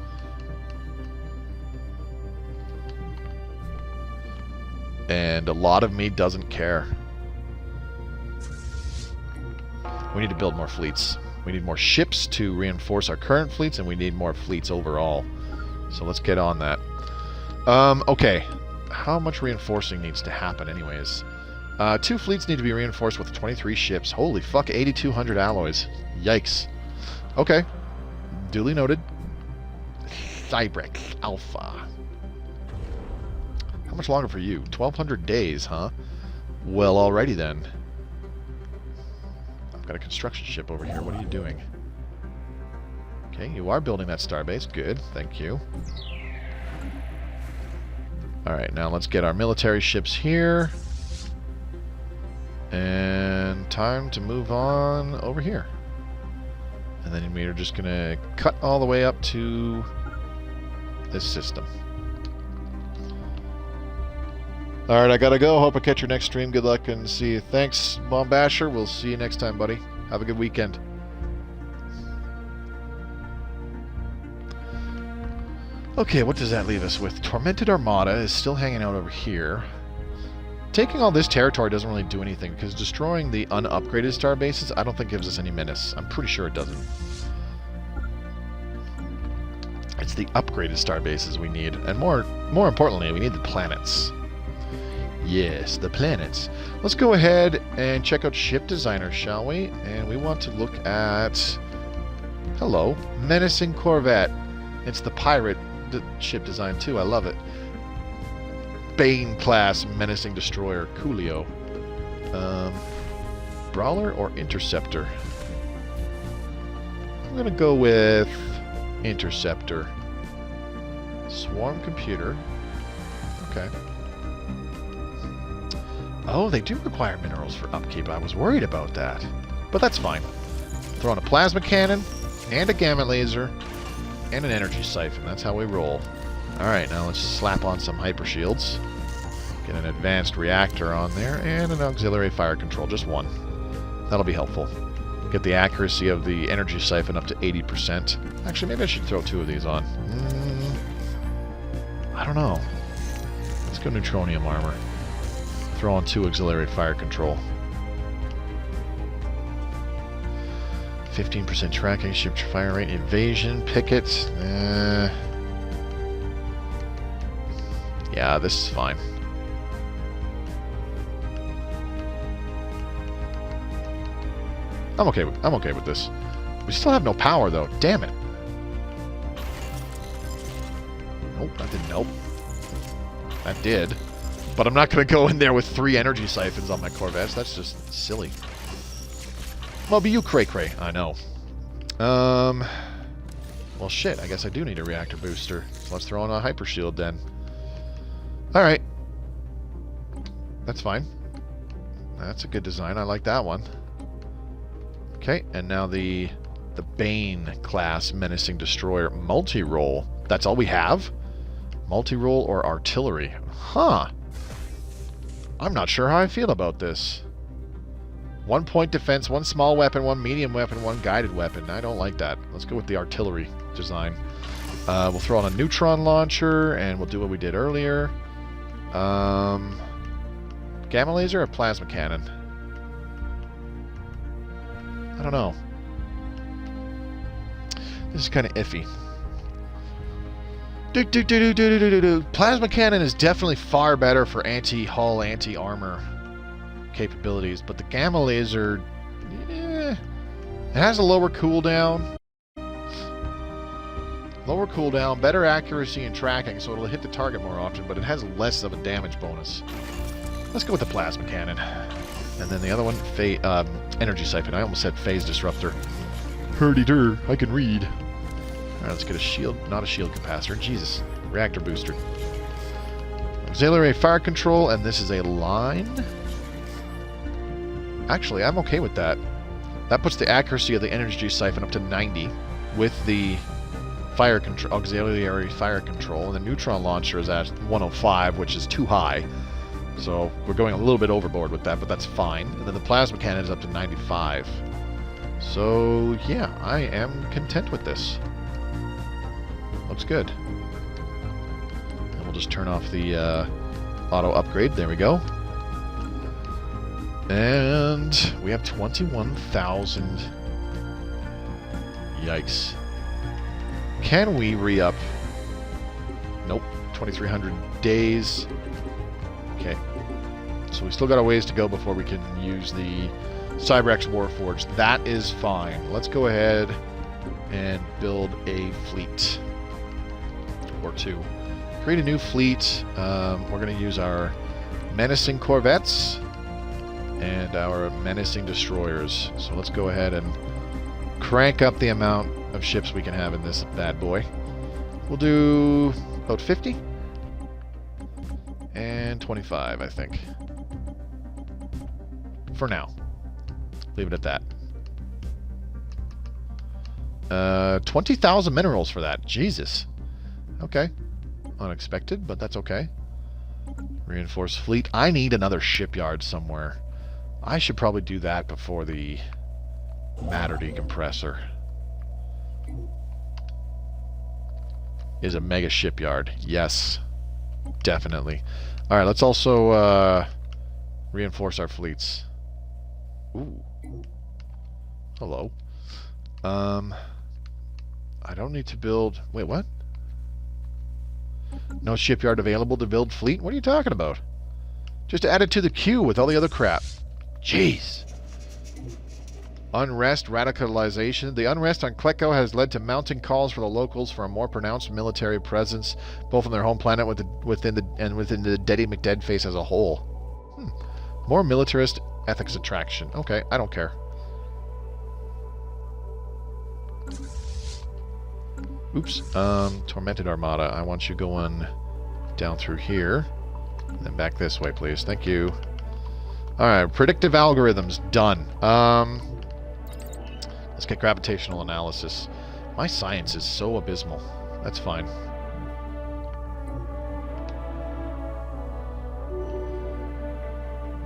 And a lot of me doesn't care. We need to build more fleets. We need more ships to reinforce our current fleets, and we need more fleets overall. So let's get on that. Okay. How much reinforcing needs to happen anyways? 2 fleets need to be reinforced with 23 ships. Holy fuck, 8,200 alloys. Yikes. Okay. Duly noted. Cybric Alpha. How much longer for you? 1,200 days, huh? Well, alrighty then. I've got a construction ship over here. What are you doing? Okay, you are building that starbase. Good, thank you. Alright, now let's get our military ships here. And time to move on over here. And then we're just going to cut all the way up to this system. Alright, I gotta go. Hope I catch your next stream. Good luck and see you. Thanks, Bombasher. We'll see you next time, buddy. Have a good weekend. Okay, what does that leave us with? Tormented Armada is still hanging out over here. Taking all this territory doesn't really do anything, because destroying the unupgraded star bases I don't think gives us any menace. I'm pretty sure it doesn't. It's the upgraded star bases we need, and more importantly, we need the planets. Yes, the planets. Let's go ahead and check out ship designers, shall we? And we want to look at... Hello, Menacing Corvette. It's the pirate ship design too, I love it. Bane class menacing destroyer, Coolio. Brawler or Interceptor? I'm gonna go with Interceptor. Swarm computer. Okay. Oh, they do require minerals for upkeep. I was worried about that. But that's fine. Throw in a plasma cannon, and a gamma laser, and an energy siphon. That's how we roll. Alright, now let's slap on some hyper shields. Get an advanced reactor on there, and an auxiliary fire control. Just one. That'll be helpful. Get the accuracy of the energy siphon up to 80%. Actually, maybe I should throw 2 of these on. I don't know. Let's go neutronium armor. Throw on 2 auxiliary fire control. 15% tracking, ship fire rate, evasion, picket. Yeah, this is fine. I'm okay with this. We still have no power though. Damn it. Nope, that didn't help. That did. But I'm not going to go in there with 3 energy siphons on my Corvettes. That's just silly. Well, be you cray-cray. I know. Well, shit. I guess I do need a reactor booster. So let's throw in a hyper shield then. Alright. That's fine. That's a good design. I like that one. Okay, and now the Bane class menacing destroyer multi-role. That's all we have? Multi-role or artillery? Huh. I'm not sure how I feel about this. 1 point defense, 1 small weapon, 1 medium weapon, 1 guided weapon. I don't like that. Let's go with the artillery design. We'll throw on a neutron launcher, and we'll do what we did earlier. Gamma laser or plasma cannon? I don't know. This is kind of iffy. Plasma cannon is definitely far better for anti-hull, anti-armor capabilities, but the gamma laser, it has a lower cooldown. Lower cooldown, better accuracy and tracking, so it'll hit the target more often, but it has less of a damage bonus. Let's go with the plasma cannon. And then the other one, energy siphon. I almost said phase disruptor. Hurdy-dur, I can read. Alright, let's get a shield, not a shield capacitor. Jesus. Reactor booster. Auxiliary fire control, and this is a line. Actually, I'm okay with that. That puts the accuracy of the energy siphon up to 90 with the fire control, auxiliary fire control, and the neutron launcher is at 105, which is too high. So we're going a little bit overboard with that, but that's fine. And then the plasma cannon is up to 95. So yeah, I am content with this. Looks good. And we'll just turn off the auto upgrade. There we go. And we have 21,000. Yikes. Can we re-up? Nope. 2,300 days. Okay. So we still got a ways to go before we can use the Cyberx Warforged. That is fine. Let's go ahead and build a fleet. Or two. Create a new fleet. We're going to use our menacing corvettes and our menacing destroyers. So let's go ahead and crank up the amount of ships we can have in this bad boy. We'll do about 50 and 25, I think. For now. Leave it at that. 20,000 minerals for that. Jesus. Okay. Unexpected, but that's okay. Reinforced fleet. I need another shipyard somewhere. I should probably do that before the matter decompressor. Is a mega shipyard. Yes. Definitely. Alright, let's also reinforce our fleets. Ooh. Hello. I don't need to build... Wait, what? No shipyard available to build fleet? What are you talking about? Just add it to the queue with all the other crap. Jeez. Unrest, radicalization. The unrest on Kleko has led to mounting calls for the locals for a more pronounced military presence, both on their home planet within the Deady McDead face as a whole. More militarist ethics attraction. Okay, I don't care. Oops. Tormented Armada. I want you going down through here. And then back this way, please. Thank you. Alright, predictive algorithms. Done. Let's get gravitational analysis. My science is so abysmal. That's fine.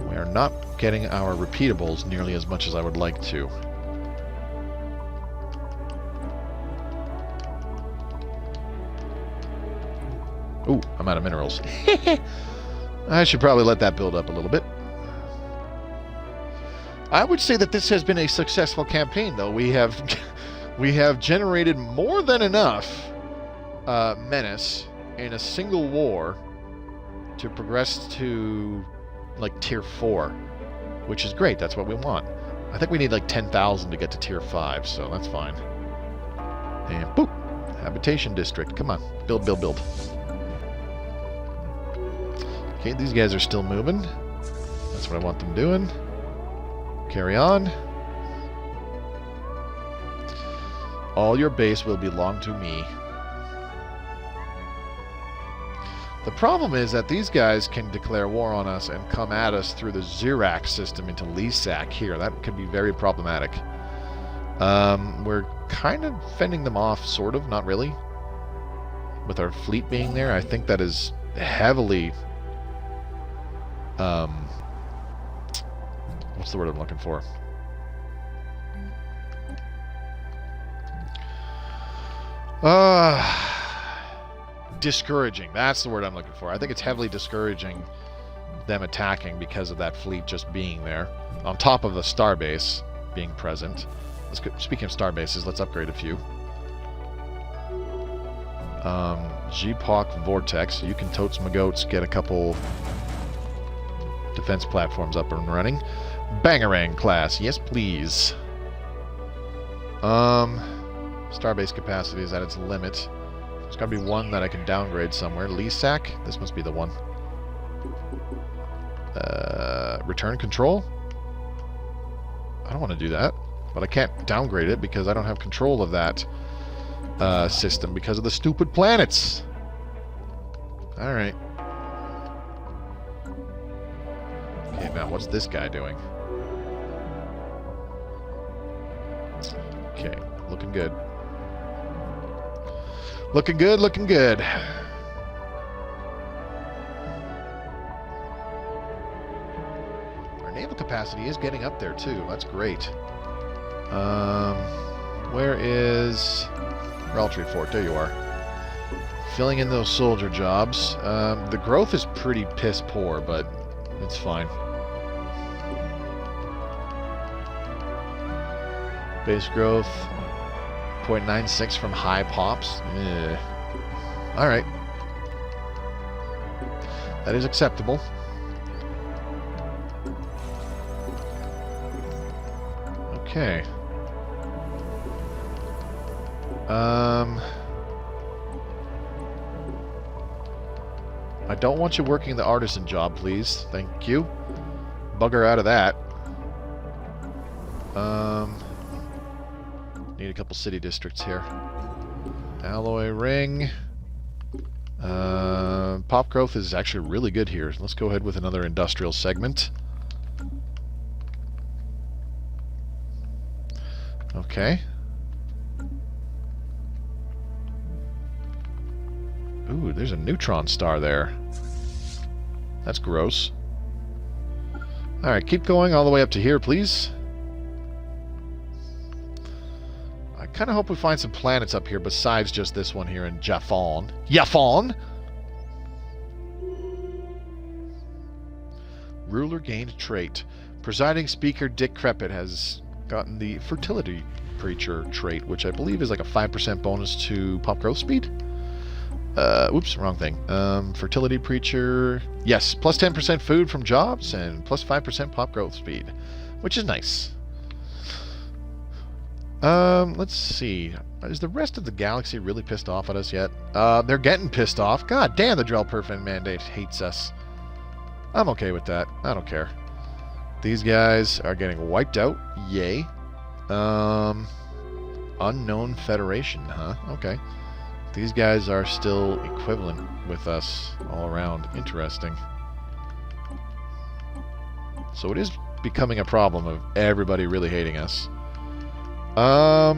We are not getting our repeatables nearly as much as I would like to. Ooh, I'm out of minerals. I should probably let that build up a little bit. I would say that this has been a successful campaign, though. We have generated more than enough Menace in a single war to progress to, like, Tier 4, which is great. That's what we want. I think we need, like, 10,000 to get to Tier 5, so that's fine. And, boop! Habitation District. Come on. Build, build, build. Okay, these guys are still moving. That's what I want them doing. Carry on. All your base will belong to me. The problem is that these guys can declare war on us and come at us through the Xerax system into Lisac here. That could be very problematic. We're kind of fending them off, sort of, not really. With our fleet being there, I think that is heavily... what's the word I'm looking for? Discouraging. That's the word I'm looking for. I think it's heavily discouraging them attacking because of that fleet just being there. On top of the starbase. being present. Let's go, speaking of star bases, let's upgrade a few. G-Poc Vortex. You can totes my goats, get a couple defense platforms up and running. Bangarang class, yes please. Starbase capacity is at its limit. There's got to be one that I can downgrade somewhere. Lisak, this must be the one. Return control? I don't want to do that, but I can't downgrade it because I don't have control of that system because of the stupid planets. Alright. Okay, now what's this guy doing? Okay, looking good. Looking good, looking good. Our naval capacity is getting up there too. That's great. Where is Reltry Fort? There you are. Filling in those soldier jobs. The growth is pretty piss poor, but it's fine. Base growth 0.96 from high pops. Alright. That is acceptable. Okay. I don't want you working the artisan job, please. Thank you. Bugger out of that. Need a couple city districts here. Alloy ring. Pop growth is actually really good here. Let's go ahead with another industrial segment. Okay. Ooh, there's a neutron star there. That's gross. Alright, keep going all the way up to here, please. I kind of hope we find some planets up here besides just this one here in Jaffon. Jaffon! Ruler gained trait. Presiding speaker Dick Crepit has gotten the fertility preacher trait, which I believe is like a 5% bonus to pop growth speed. Oops, wrong thing. Fertility preacher. Yes, plus 10% food from jobs and plus 5% pop growth speed, which is nice. Let's see. Is the rest of the galaxy really pissed off at us yet? They're getting pissed off. God damn, the Drell-Perfin Mandate hates us. I'm okay with that. I don't care. These guys are getting wiped out. Yay. Unknown Federation, huh? Okay. These guys are still equivalent with us all around. Interesting. So it is becoming a problem of everybody really hating us. I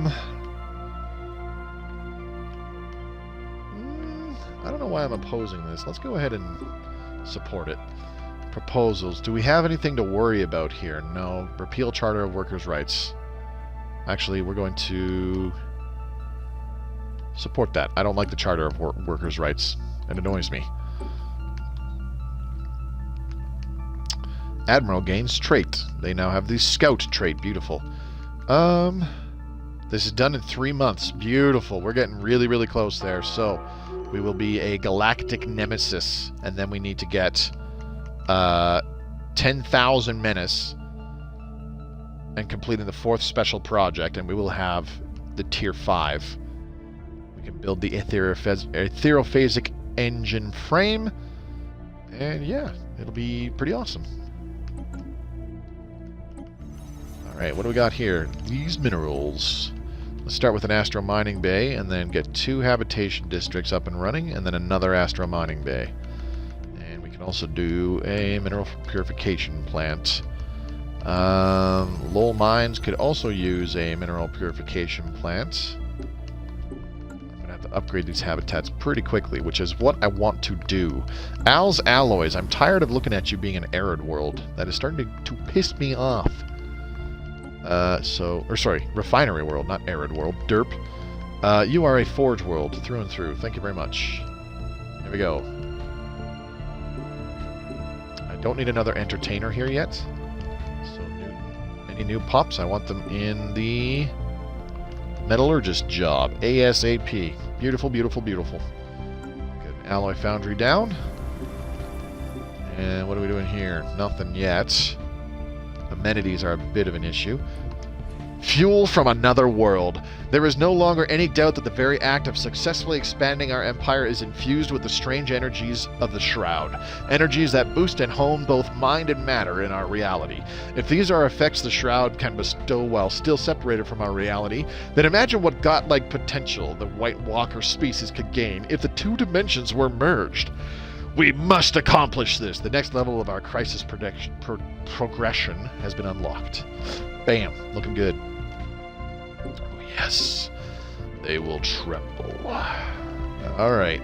don't know why I'm opposing this. Let's go ahead and support it. Proposals. Do we have anything to worry about here? No. Repeal Charter of Workers' Rights. Actually, we're going to support that. I don't like the Charter of Workers' Rights. It annoys me. Admiral gains trait. They now have the Scout trait. Beautiful. This is done in 3 months. Beautiful. We're getting really, really close there. So, we will be a galactic nemesis. And then we need to get 10,000 Menace and completing the 4th special project. And we will have the Tier 5. We can build the etherophasic engine frame. And yeah, it'll be pretty awesome. Alright, what do we got here? These minerals. Let's start with an astro mining bay and then get 2 habitation districts up and running and then another astro mining bay. And we can also do a mineral purification plant. Lowell Mines could also use a mineral purification plant. I'm going to have to upgrade these habitats pretty quickly, which is what I want to do. Al's Alloys. I'm tired of looking at you being an arid world. That is starting to piss me off. Refinery world, not arid world. Derp. You are a forge world through and through. Thank you very much. There we go. I don't need another entertainer here yet. So, Newton Any new pups? I want them in the metallurgist job. ASAP. Beautiful, beautiful, beautiful. Good. Alloy foundry down. And what are we doing here? Nothing yet. Amenities are a bit of an issue. Fuel from another world. There is no longer any doubt that the very act of successfully expanding our empire is infused with the strange energies of the Shroud. Energies that boost and hone both mind and matter in our reality. If these are effects the Shroud can bestow while still separated from our reality, then imagine what godlike potential the White Walker species could gain if the two dimensions were merged. We must accomplish this. The next level of our crisis progression has been unlocked. Bam. Looking good. Oh, yes. They will tremble. Alright.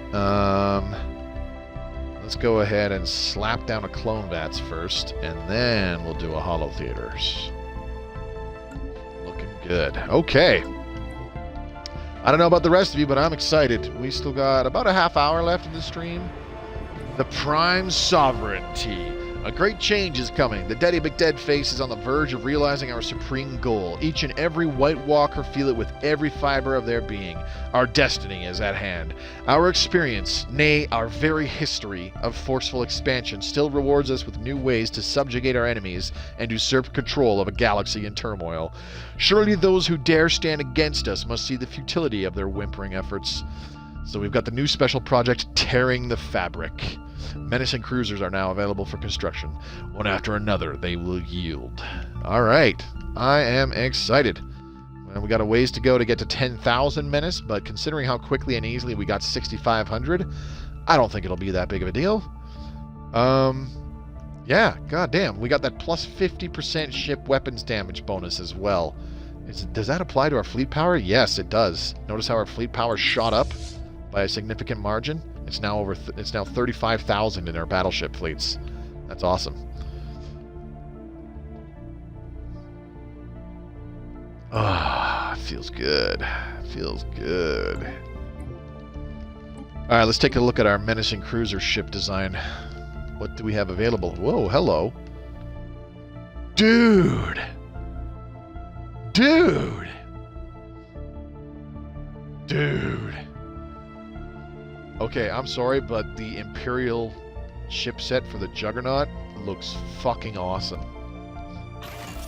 Let's go ahead and slap down a clone vats first, and then we'll do a holo theaters. Looking good. Okay. I don't know about the rest of you, but I'm excited. We still got about a half hour left in the stream. The Prime Sovereignty. A great change is coming. The Daddy McDead face is on the verge of realizing our supreme goal. Each and every White Walker feel it with every fiber of their being. Our destiny is at hand. Our experience, nay, our very history of forceful expansion still rewards us with new ways to subjugate our enemies and usurp control of a galaxy in turmoil. Surely those who dare stand against us must see the futility of their whimpering efforts. So we've got the new special project, Tearing the Fabric. Menace and cruisers are now available for construction. One after another, they will yield. Alright, I am excited. Well, we got a ways to go to get to 10,000 Menace, but considering how quickly and easily we got 6,500, I don't think it'll be that big of a deal. Yeah, goddamn, we got that plus 50% ship weapons damage bonus as well. Does that apply to our fleet power? Yes, it does. Notice how our fleet power shot up by a significant margin. It's now it's now 35,000 in our battleship fleets. That's awesome. Ah, feels good. Feels good. All right, let's take a look at our menacing cruiser ship design. What do we have available? Whoa, hello. Dude. Dude. Dude. Okay, I'm sorry, but the Imperial ship set for the Juggernaut looks fucking awesome.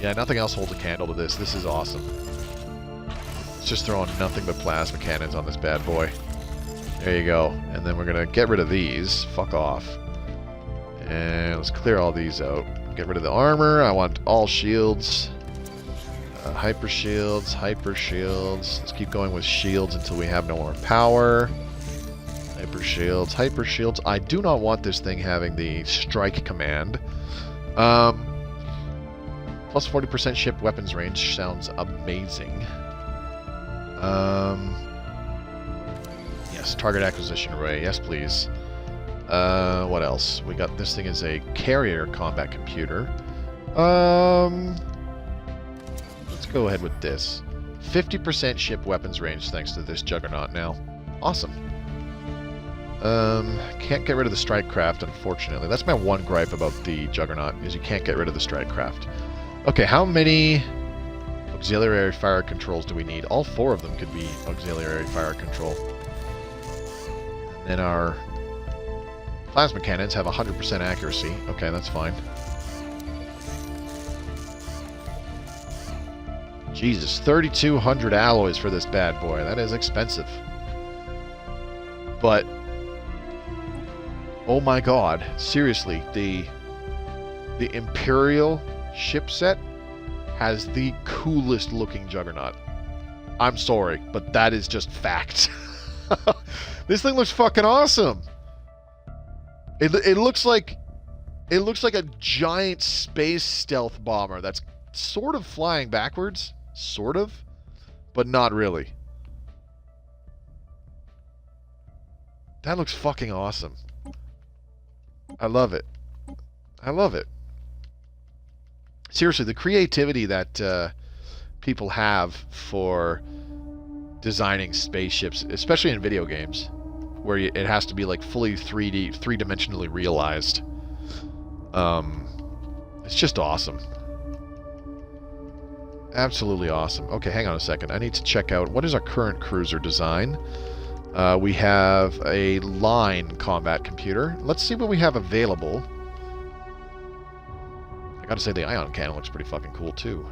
Yeah, nothing else holds a candle to this. This is awesome. It's just throwing nothing but plasma cannons on this bad boy. There you go. And then we're going to get rid of these. Fuck off. And let's clear all these out. Get rid of the armor. I want all shields. Hyper shields, hyper shields. Let's keep going with shields until we have no more power. Hyper shields, hyper shields. I do not want this thing having the strike command. Plus 40% ship weapons range sounds amazing. Yes, target acquisition array. Yes, please. What else? We got this thing is a carrier combat computer. Let's go ahead with this. 50% ship weapons range thanks to this Juggernaut now. Awesome. Can't get rid of the strike craft, unfortunately. That's my one gripe about the Juggernaut, is you can't get rid of the strike craft. Okay, how many auxiliary fire controls do we need? All 4 of them could be auxiliary fire control. And then our plasma cannons have 100% accuracy. Okay, that's fine. Jesus, 3,200 alloys for this bad boy. That is expensive. But oh my god, seriously, the Imperial ship set has the coolest looking Juggernaut. I'm sorry, but that is just fact. This thing looks fucking awesome. It looks like a giant space stealth bomber that's sort of flying backwards, sort of, but not really. That looks fucking awesome. I love it. I love it. Seriously, the creativity that people have for designing spaceships, especially in video games, where it has to be like fully 3D-dimensionally realized. It's just awesome. Absolutely awesome. Okay, hang on a second. I need to check out what is our current cruiser design. We have a line combat computer. Let's see what we have available. I gotta say the ion cannon looks pretty fucking cool too.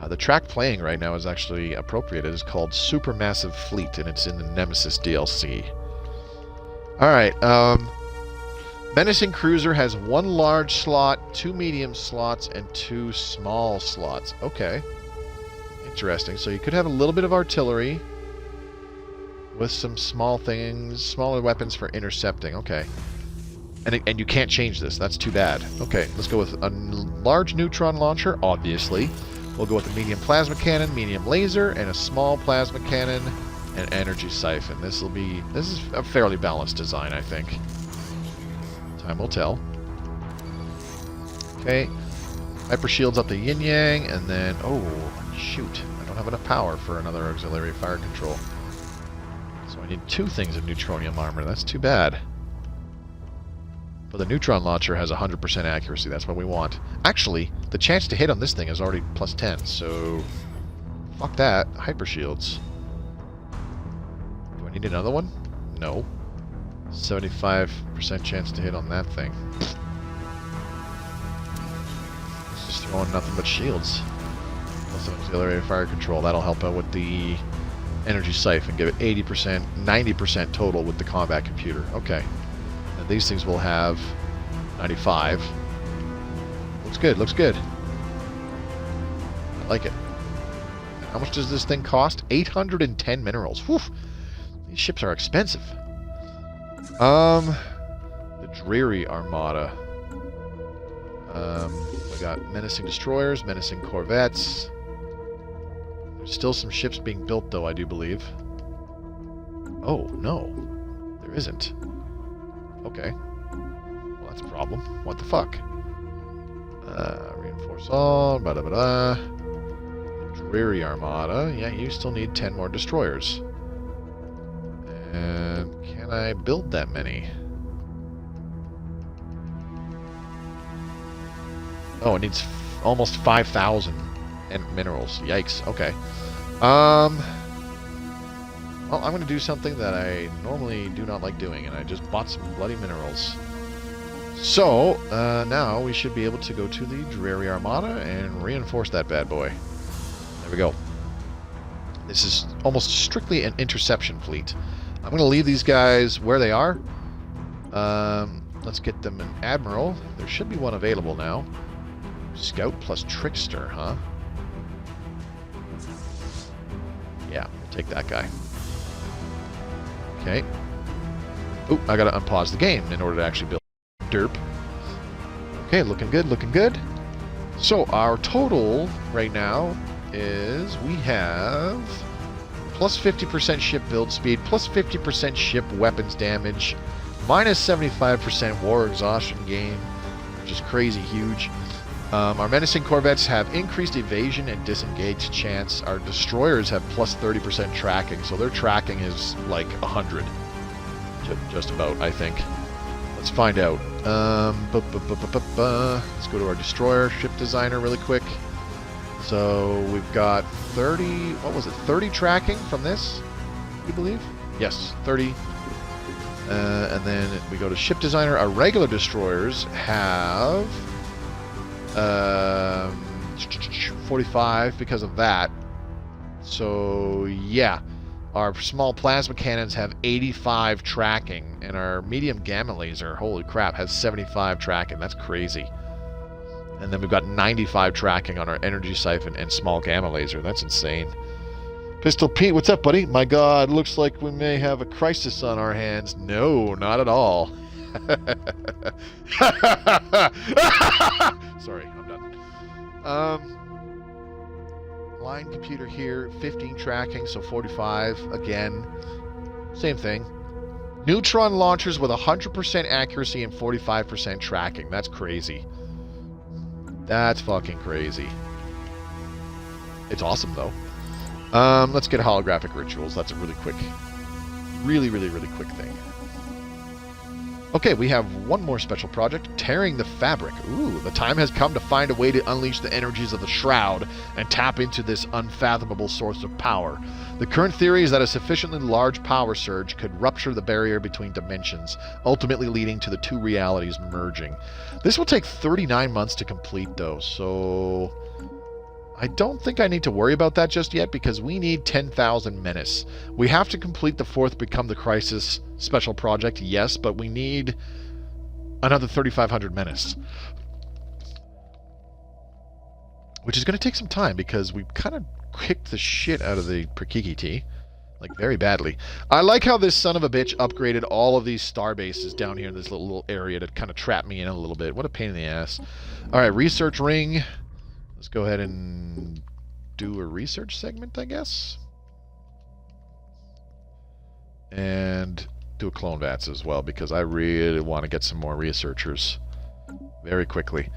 The track playing right now is actually appropriate. It is called Supermassive Fleet, and it's in the Nemesis DLC. Alright, Menacing Cruiser has 1 large slot, 2 medium slots, and 2 small slots. Okay. Interesting. So you could have a little bit of artillery with some small things, smaller weapons for intercepting. Okay. And you can't change this. That's too bad. Okay, let's go with a large neutron launcher, obviously. We'll go with a medium plasma cannon, medium laser, and a small plasma cannon, and energy siphon. This is a fairly balanced design, I think. Time will tell. Okay. Hyper shields up the yin yang, and then oh shoot, I don't have enough power for another auxiliary fire control. So I need 2 things of neutronium armor. That's too bad. But the neutron launcher has 100% accuracy. That's what we want. Actually, the chance to hit on this thing is already plus 10, so fuck that. Hyper shields. Do I need another one? No. 75% chance to hit on that thing. It's just throwing nothing but shields. Plus an auxiliary fire control. That'll help out with the energy siphon. Give it 80%, 90% total with the combat computer. Okay. And these things will have 95. Looks good, looks good. I like it. How much does this thing cost? 810 minerals. Whew. These ships are expensive. The Dreary Armada. We got menacing destroyers, menacing corvettes. There's still some ships being built, though, I do believe. Oh, no. There isn't. Okay. Well, that's a problem. What the fuck? Reinforce all, blah, blah, blah. Dreary Armada. Yeah, you still need 10 more destroyers. And can I build that many? Oh, it needs almost 5,000 minerals. Yikes. Okay. Well, I'm going to do something that I normally do not like doing, and I just bought some bloody minerals. So, now we should be able to go to the Dreary Armada and reinforce that bad boy. There we go. This is almost strictly an interception fleet. I'm going to leave these guys where they are. Let's get them an Admiral. There should be one available now. Scout plus Trickster, huh? Yeah, we'll take that guy. Okay. Ooh, I gotta unpause the game in order to actually build derp. Okay, looking good, looking good. So our total right now is we have plus 50% ship build speed, plus 50% ship weapons damage, minus 75% war exhaustion gain, which is crazy huge. Our menacing corvettes have increased evasion and disengage chance. Our destroyers have plus 30% tracking, so their tracking is like 100. Just about, I think. Let's find out. Let's go to our destroyer ship designer really quick. So we've got 30, what was it, 30 tracking from this, you believe? Yes, 30. And then we go to ship designer. Our regular destroyers have 45 because of that. So yeah, our small plasma cannons have 85 tracking, and our medium gamma laser, holy crap, has 75 tracking. That's crazy. And then we've got 95 tracking on our energy siphon and small gamma laser. That's insane. Pistol Pete, what's up, buddy? My God, looks like we may have a crisis on our hands. No, not at all. Sorry, I'm done. Line computer here, 15 tracking, so 45 again. Same thing. Neutron launchers with 100% accuracy and 45% tracking. That's crazy. That's fucking crazy. It's awesome, though. Let's get holographic rituals. That's a really quick, really quick thing. Okay, we have one more special project, Tearing the Fabric. Ooh, the time has come to find a way to unleash the energies of the Shroud and tap into this unfathomable source of power. The current theory is that a sufficiently large power surge could rupture the barrier between dimensions, ultimately leading to the two realities merging. This will take 39 months to complete, though, so I don't think I need to worry about that just yet because we need 10,000 Menace. We have to complete the 4th Become the Crisis special project, yes, but we need another 3,500 Menace. Which is going to take some time because we kind of kicked the shit out of the Prikkiki-Ti. Like, very badly. I like how this son of a bitch upgraded all of these star bases down here in this little area to kind of trap me in a little bit. What a pain in the ass. Alright, research ring. Let's go ahead and do a research segment, I guess. And do a clone vats as well, because I really want to get some more researchers very quickly.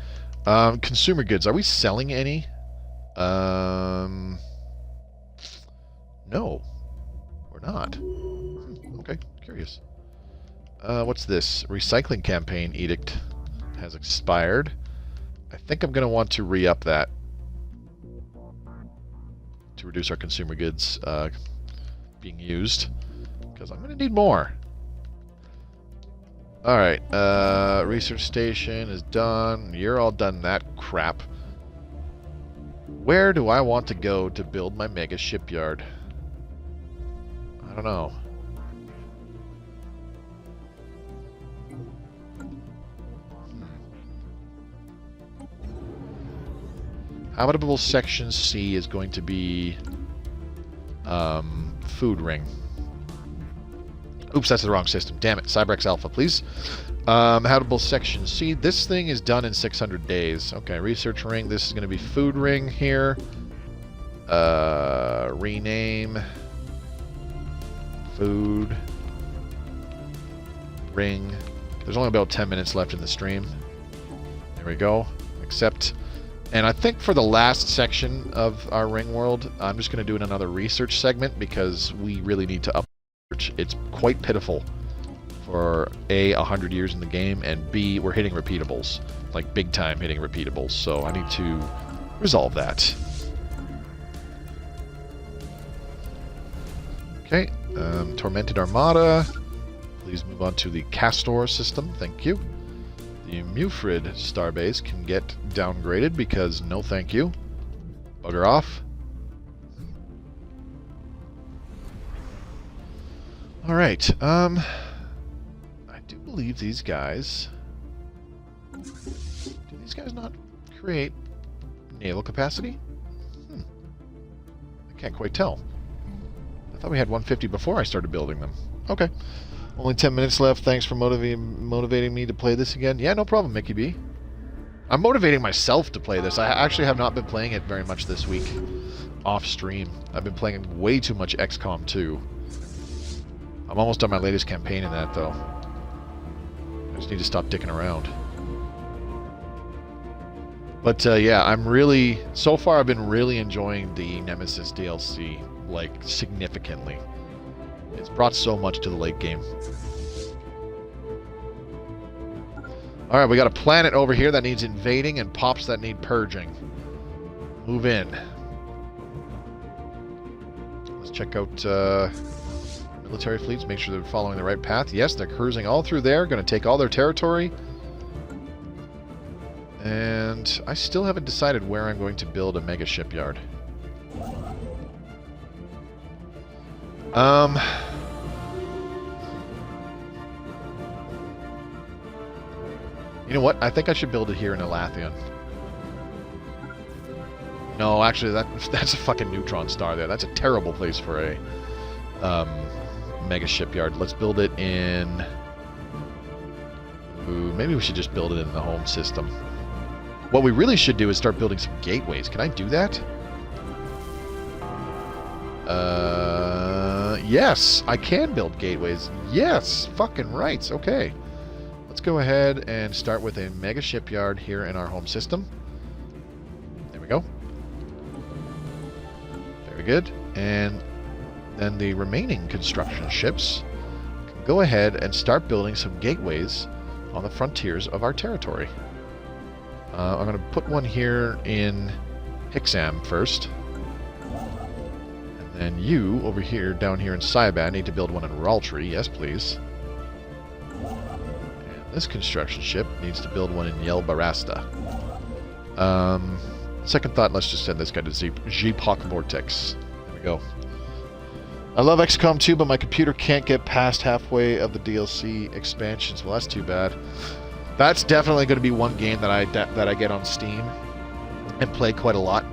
Consumer goods. Are we selling any? No. We're not. Okay, curious. What's this? Recycling campaign edict has expired. I think I'm going to want to re-up that to reduce our consumer goods being used, because I'm going to need more. Alright, research station is done. You're all done that crap. Where do I want to go to build my mega shipyard? I don't know. Habitable section C is going to be food ring. Oops, that's the wrong system. Damn it. Cybrex Alpha, please. Habitable section C. This thing is done in 600 days. Okay, research ring. This is going to be food ring here. Rename. Food. Ring. There's only about 10 minutes left in the stream. There we go. Accept. And I think for the last section of our ring world, I'm just going to do another research segment because we really need to up research. It's quite pitiful for A, 100 years in the game, and B, we're hitting repeatables. Like, big time hitting repeatables. So I need to resolve that. Okay. Tormented Armada. Please move on to the Castor system. Thank you. The Mufrid starbase can get downgraded because no thank you. Bugger off. Alright, I do believe these guys... Do these guys not create naval capacity? I can't quite tell. I thought we had 150 before I started building them. Okay. Only 10 minutes left. Thanks for motivating me to play this again. Yeah, no problem, Mickey B. I'm motivating myself to play this. I actually have not been playing it very much this week. Off stream. I've been playing way too much XCOM 2. I'm almost done my latest campaign in that, though. I just need to stop dicking around. But, yeah, I'm really... So far, I've been really enjoying the Nemesis DLC, like, significantly. It's brought so much to the late game. Alright, we got a planet over here that needs invading and pops that need purging. Move in. Let's check out military fleets, make sure they're following the right path. Yes, they're cruising all through there, going to take all their territory. And I still haven't decided where I'm going to build a mega shipyard. You know what? I think I should build it here in Elathion. No, actually, that's a fucking neutron star there. That's a terrible place for a mega shipyard. Let's build it in... Ooh, maybe we should just build it in the home system. What we really should do is start building some gateways. Can I do that? Yes, I can build gateways. Yes, fucking rights. Okay. Let's go ahead and start with a mega shipyard here in our home system. There we go. Very good. And then the remaining construction ships can go ahead and start building some gateways on the frontiers of our territory. I'm going to put one here in Hixam first. And then you, over here, down here in Saiban, need to build one in Raltree. Yes, please. And this construction ship needs to build one in Yelbarasta. Second thought, let's just send this guy to Zipok Vortex. There we go. I love XCOM 2, but my computer can't get past halfway of the DLC expansions. Well, that's too bad. That's definitely going to be one game that I get on Steam and play quite a lot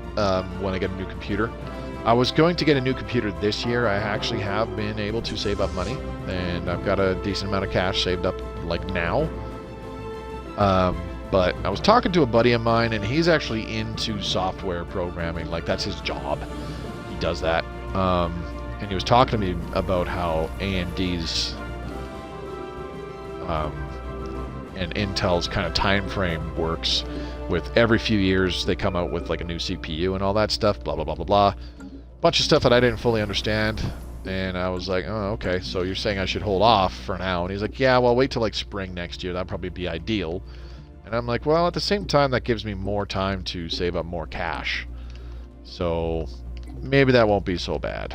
when I get a new computer. I was going to get a new computer this year. I actually have been able to save up money, and I've got a decent amount of cash saved up, like, now. But I was talking to a buddy of mine, and he's actually into software programming. Like, that's his job. He does that. And he was talking to me about how AMD's and Intel's kind of time frame works. With every few years, they come out with like a new CPU and all that stuff, blah, blah, blah, blah, blah. Bunch of stuff that I didn't fully understand. And I was like, oh, okay, so you're saying I should hold off for now. And he's like, yeah, well, wait till like spring next year. That'd probably be ideal. And I'm like, well, at the same time, that gives me more time to save up more cash. So maybe that won't be so bad.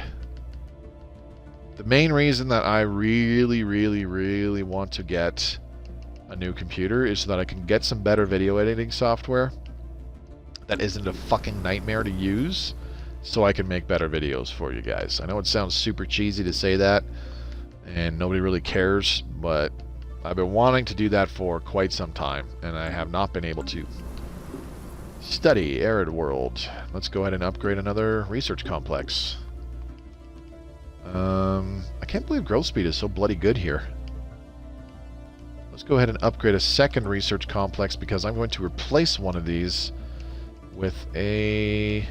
The main reason that I really, really, really want to get a new computer is so that I can get some better video editing software that isn't a fucking nightmare to use, so I can make better videos for you guys. I know it sounds super cheesy to say that, and nobody really cares, but I've been wanting to do that for quite some time, and I have not been able to. Study Arid World. Let's go ahead and upgrade another research complex. I can't believe growth speed is so bloody good here. Let's go ahead and upgrade a second research complex because I'm going to replace one of these with a...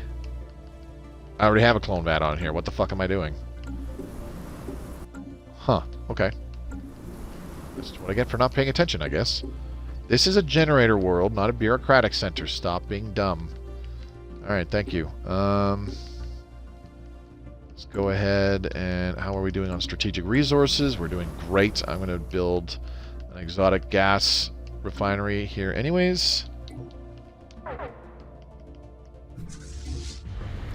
I already have a clone vat on here. What the fuck am I doing? Huh. Okay. That's what I get for not paying attention, I guess. This is a generator world, not a bureaucratic center. Stop being dumb. Alright, thank you. Let's go ahead and... How are we doing on strategic resources? We're doing great. I'm going to build an exotic gas refinery here anyways.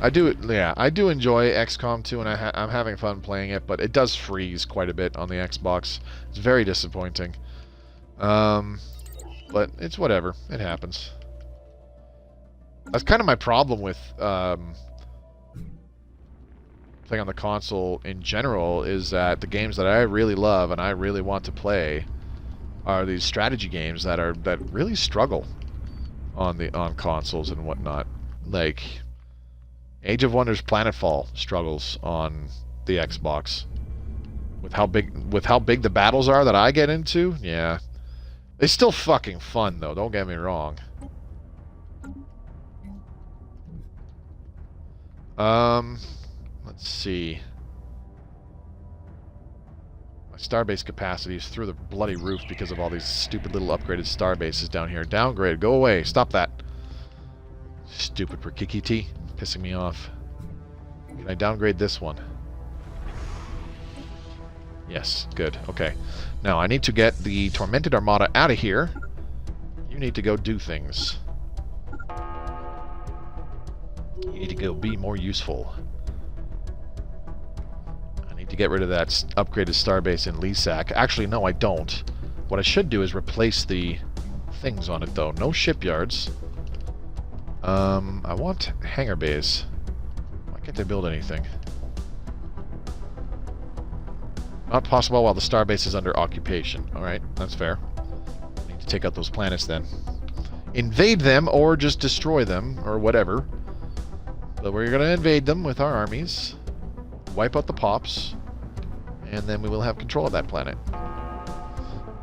I do enjoy XCOM 2, and I'm having fun playing it, but it does freeze quite a bit on the Xbox. It's very disappointing. But it's whatever. It happens. That's kind of my problem with playing on the console in general, is that the games that I really love and I really want to play are these strategy games that really struggle on consoles and whatnot. Like Age of Wonders Planetfall struggles on the Xbox. With how big the battles are that I get into, yeah. It's still fucking fun though, don't get me wrong. Let's see. My starbase capacity is through the bloody roof because of all these stupid little upgraded starbases down here. Downgrade, go away, stop that. Stupid Prikkiki-Ti, pissing me off. Can I downgrade this one? Yes, good, okay. Now, I need to get the Tormented Armada out of here. You need to go do things. You need to go be more useful. I need to get rid of that upgraded starbase in Lisak. Actually, no, I don't. What I should do is replace the things on it, though. No shipyards. I want hangar bays. Why can't they build anything? Not possible while the starbase is under occupation. Alright, that's fair. Need to take out those planets then. Invade them, or just destroy them, or whatever. But we're going to invade them with our armies. Wipe out the pops. And then we will have control of that planet.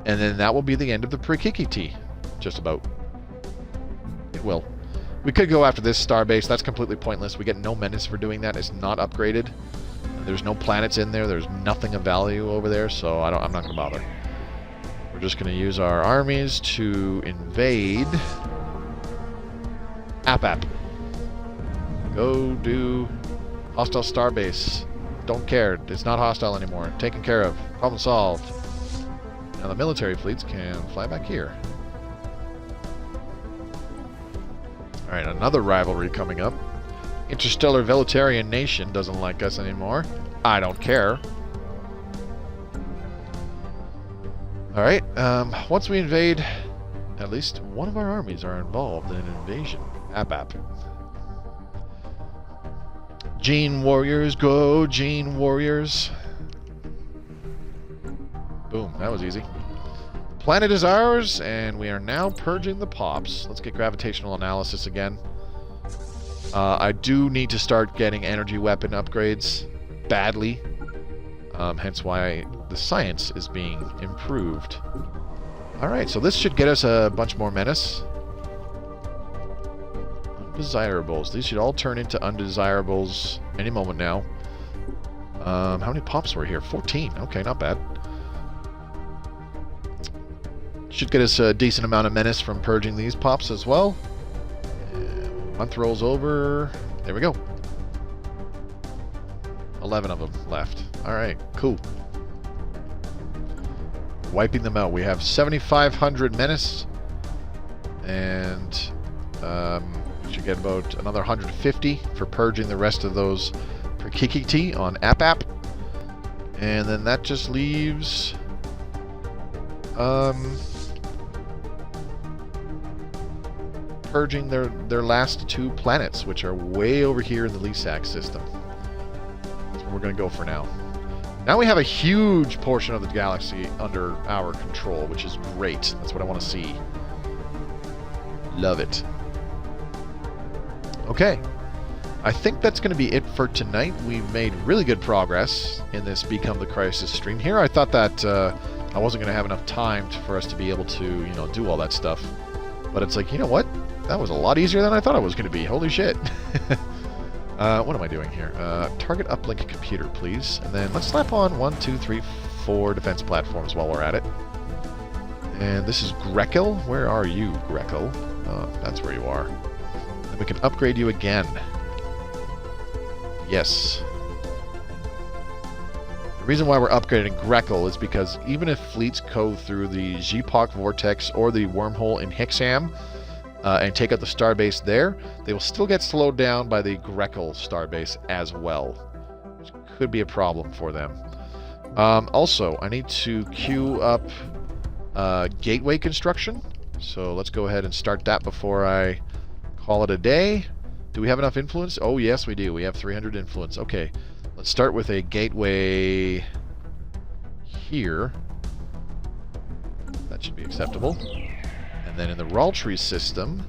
And then that will be the end of the Prikkiki-Ti. Just about. It will. We could go after this starbase. That's completely pointless. We get no Menace for doing that. It's not upgraded. There's no planets in there. There's nothing of value over there, so I'm not going to bother. We're just going to use our armies to invade App. Go do hostile starbase. Don't care. It's not hostile anymore. Taken care of. Problem solved. Now the military fleets can fly back here. Alright, another rivalry coming up. Interstellar Veletarian Nation doesn't like us anymore. I don't care. Alright, once we invade, at least one of our armies are involved in an invasion. App. Gene Warriors, go Gene Warriors. Boom, that was easy. Planet is ours, and we are now purging the pops. Let's get gravitational analysis again. I do need to start getting energy weapon upgrades badly. Hence why the science is being improved. Alright, so this should get us a bunch more Menace. Undesirables. These should all turn into undesirables any moment now. How many pops were here? 14. Okay, not bad. Should get us a decent amount of Menace from purging these pops as well. Month rolls over. There we go. 11 of them left. Alright, cool. Wiping them out. We have 7,500 Menace. And we should get about another 150 for purging the rest of those Prikkiki-Ti on App. And then that just leaves... purging their last two planets, which are way over here in the Lysac system. That's where we're going to go for now. Now we have a huge portion of the galaxy under our control, which is great. That's what I want to see. Love it. Okay. I think that's going to be it for tonight. We've made really good progress in this Become the Crisis stream. Here I thought that I wasn't going to have enough time for us to be able to, you know, do all that stuff. But it's like, you know what? That was a lot easier than I thought it was going to be. Holy shit. What am I doing here? Target uplink computer, please. And then let's slap on 1, 2, 3, 4 defense platforms while we're at it. And this is Grekel. Where are you, Grekel? That's where you are. And we can upgrade you again. Yes. The reason why we're upgrading Grekel is because even if fleets go through the Zipok Vortex or the wormhole in Hixam and take out the starbase there, they will still get slowed down by the Grekel starbase as well, which could be a problem for them. Also, I need to queue up gateway construction, so let's go ahead and start that before I call it a day. Do we have enough influence? Oh, yes, we do. We have 300 influence. Okay. Let's start with a gateway here. That should be acceptable. And then in the Raltree system,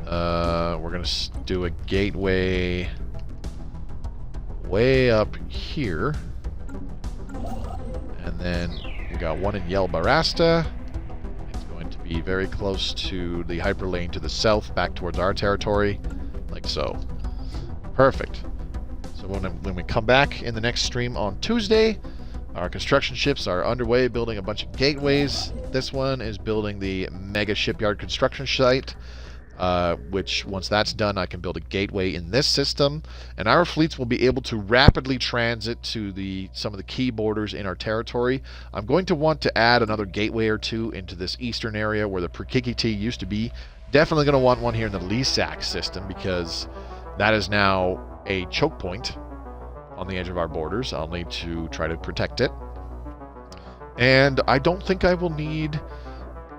we're going to do a gateway way up here. And then we got one in Yelbarasta. It's going to be very close to the hyperlane to the south, back towards our territory, like so. Perfect. So when we come back in the next stream on Tuesday, our construction ships are underway building a bunch of gateways. This one is building the mega shipyard construction site, which once that's done, I can build a gateway in this system, and our fleets will be able to rapidly transit to some of the key borders in our territory. I'm going to want to add another gateway or two into this eastern area where the Prikkiki-Ti used to be. Definitely going to want one here in the Lysac system because that is now a choke point on the edge of our borders. I'll need to try to protect it. And I don't think I will need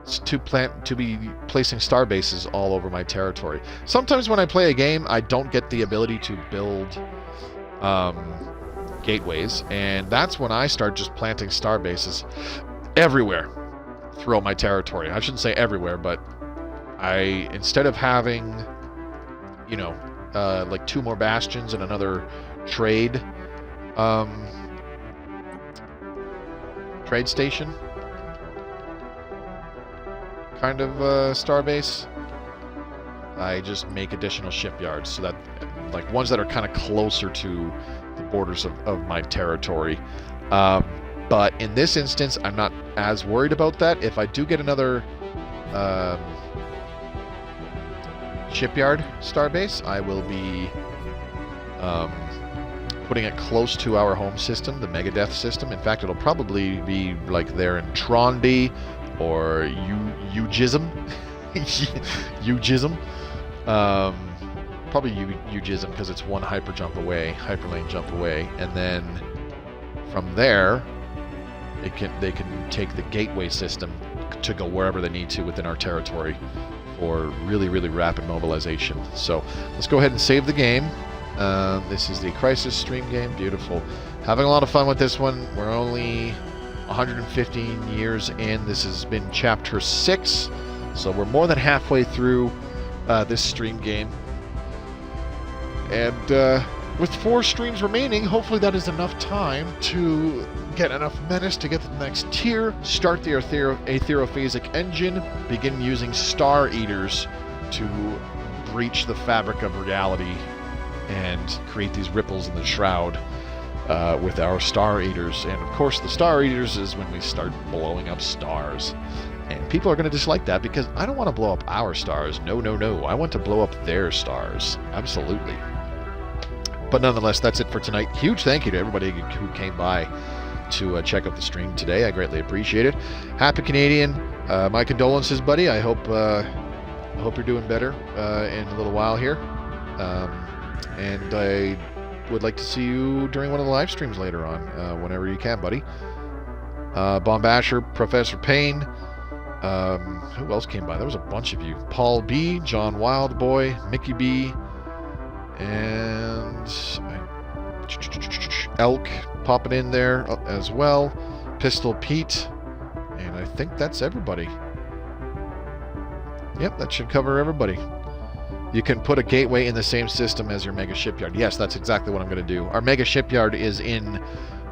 to be placing star bases all over my territory. Sometimes when I play a game, I don't get the ability to build gateways, and that's when I start just planting star bases everywhere throughout my territory. I shouldn't say everywhere, but instead of having, you know, like 2 more bastions and another trade station kind of starbase, I just make additional shipyards so that, like, ones that are kind of closer to the borders of my territory. But in this instance, I'm not as worried about that. If I do get another shipyard starbase, I will be putting it close to our home system, the Megadeth system. In fact, it'll probably be like there in Trondy or Ugism. Ugism. Probably Ugism because it's one hyperlane jump away, and then from there they can take the gateway system to go wherever they need to within our territory for really, really rapid mobilization. So let's go ahead and save the game. This is the Crisis stream game. Beautiful. Having a lot of fun with this one. We're only 115 years in. This has been chapter 6, so we're more than halfway through this stream game. And with 4 streams remaining, hopefully that is enough time to get enough Menace to get to the next tier, start the aetherophasic engine, begin using Star Eaters to breach the fabric of reality and create these ripples in the shroud with our Star Eaters. And of course the Star Eaters is when we start blowing up stars. And people are going to dislike that because I don't want to blow up our stars. No, no, no. I want to blow up their stars. Absolutely. But nonetheless, that's it for tonight. Huge thank you to everybody who came by to check out the stream today. I greatly appreciate it. Happy Canadian. My condolences, buddy. I hope you're doing better in a little while here. And I would like to see you during one of the live streams later on, whenever you can, buddy. Bombasher, Professor Payne. Who else came by? There was a bunch of you. Paul B, John Wildboy, Mickey B, and Elk popping in there as well. Pistol Pete, and I think that's everybody. Yep, that should cover everybody. You can put a gateway in the same system as your Mega Shipyard. Yes, that's exactly what I'm going to do. Our Mega Shipyard is going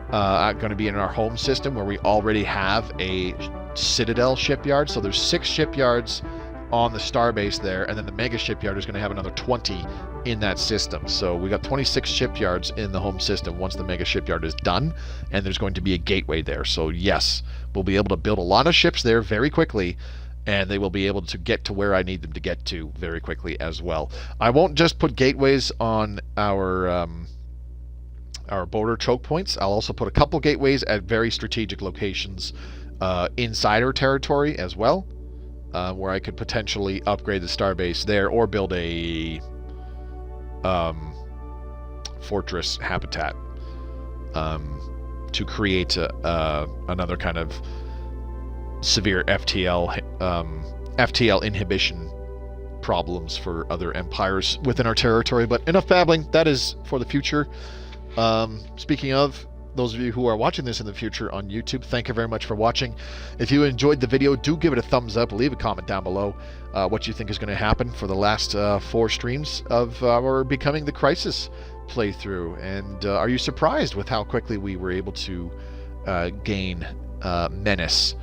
to be in our home system where we already have a Citadel shipyard. So there's 6 shipyards on the starbase there, and then the Mega Shipyard is going to have another 20 in that system. So we got 26 shipyards in the home system once the Mega Shipyard is done, and there's going to be a gateway there. So yes, we'll be able to build a lot of ships there very quickly, and they will be able to get to where I need them to get to very quickly as well. I won't just put gateways on our border choke points. I'll also put a couple gateways at very strategic locations inside our territory as well, where I could potentially upgrade the starbase there or build a fortress habitat to create another kind of severe FTL inhibition problems for other empires within our territory. But enough babbling. That is for the future. Speaking of, those of you who are watching this in the future on YouTube, thank you very much for watching. If you enjoyed the video, do give it a thumbs up. Leave a comment down below what you think is going to happen for the last 4 streams of our Becoming the Crisis playthrough. And are you surprised with how quickly we were able to gain Menace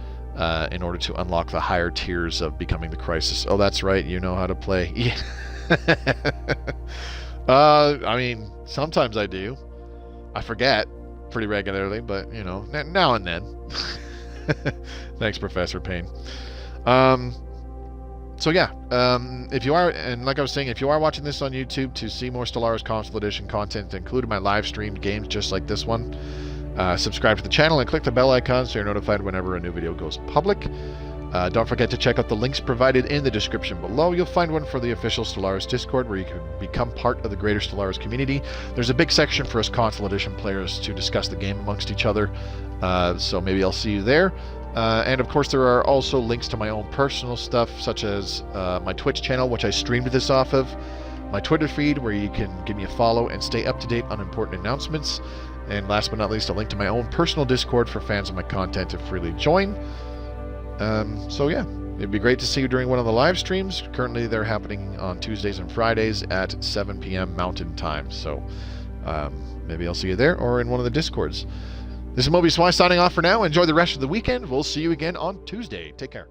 in order to unlock the higher tiers of Becoming the Crisis? Oh, that's right. You know how to play. I mean, sometimes I do. I forget pretty regularly, but, you know, now and then. Thanks, Professor Payne. So yeah, if you are, and like I was saying, if you are watching this on YouTube to see more Stellaris Console Edition content, including my live streamed games just like this one, subscribe to the channel and click the bell icon so you're notified whenever a new video goes public. Don't forget to check out the links provided in the description below. You'll find one for the official Stellaris Discord where you can become part of the greater Stellaris community. There's a big section for us Console Edition players to discuss the game amongst each other, so maybe I'll see you there. And of course there are also links to my own personal stuff, such as my Twitch channel, which I streamed this off of, my Twitter feed, where you can give me a follow and stay up to date on important announcements, and last but not least, a link to my own personal Discord for fans of my content to freely join. So yeah, it'd be great to see you during one of the live streams. Currently they're happening on Tuesdays and Fridays at 7 p.m. Mountain Time, so maybe I'll see you there or in one of the Discords. This is Mobius signing off for now. Enjoy the rest of the weekend. We'll see you again on Tuesday. Take care.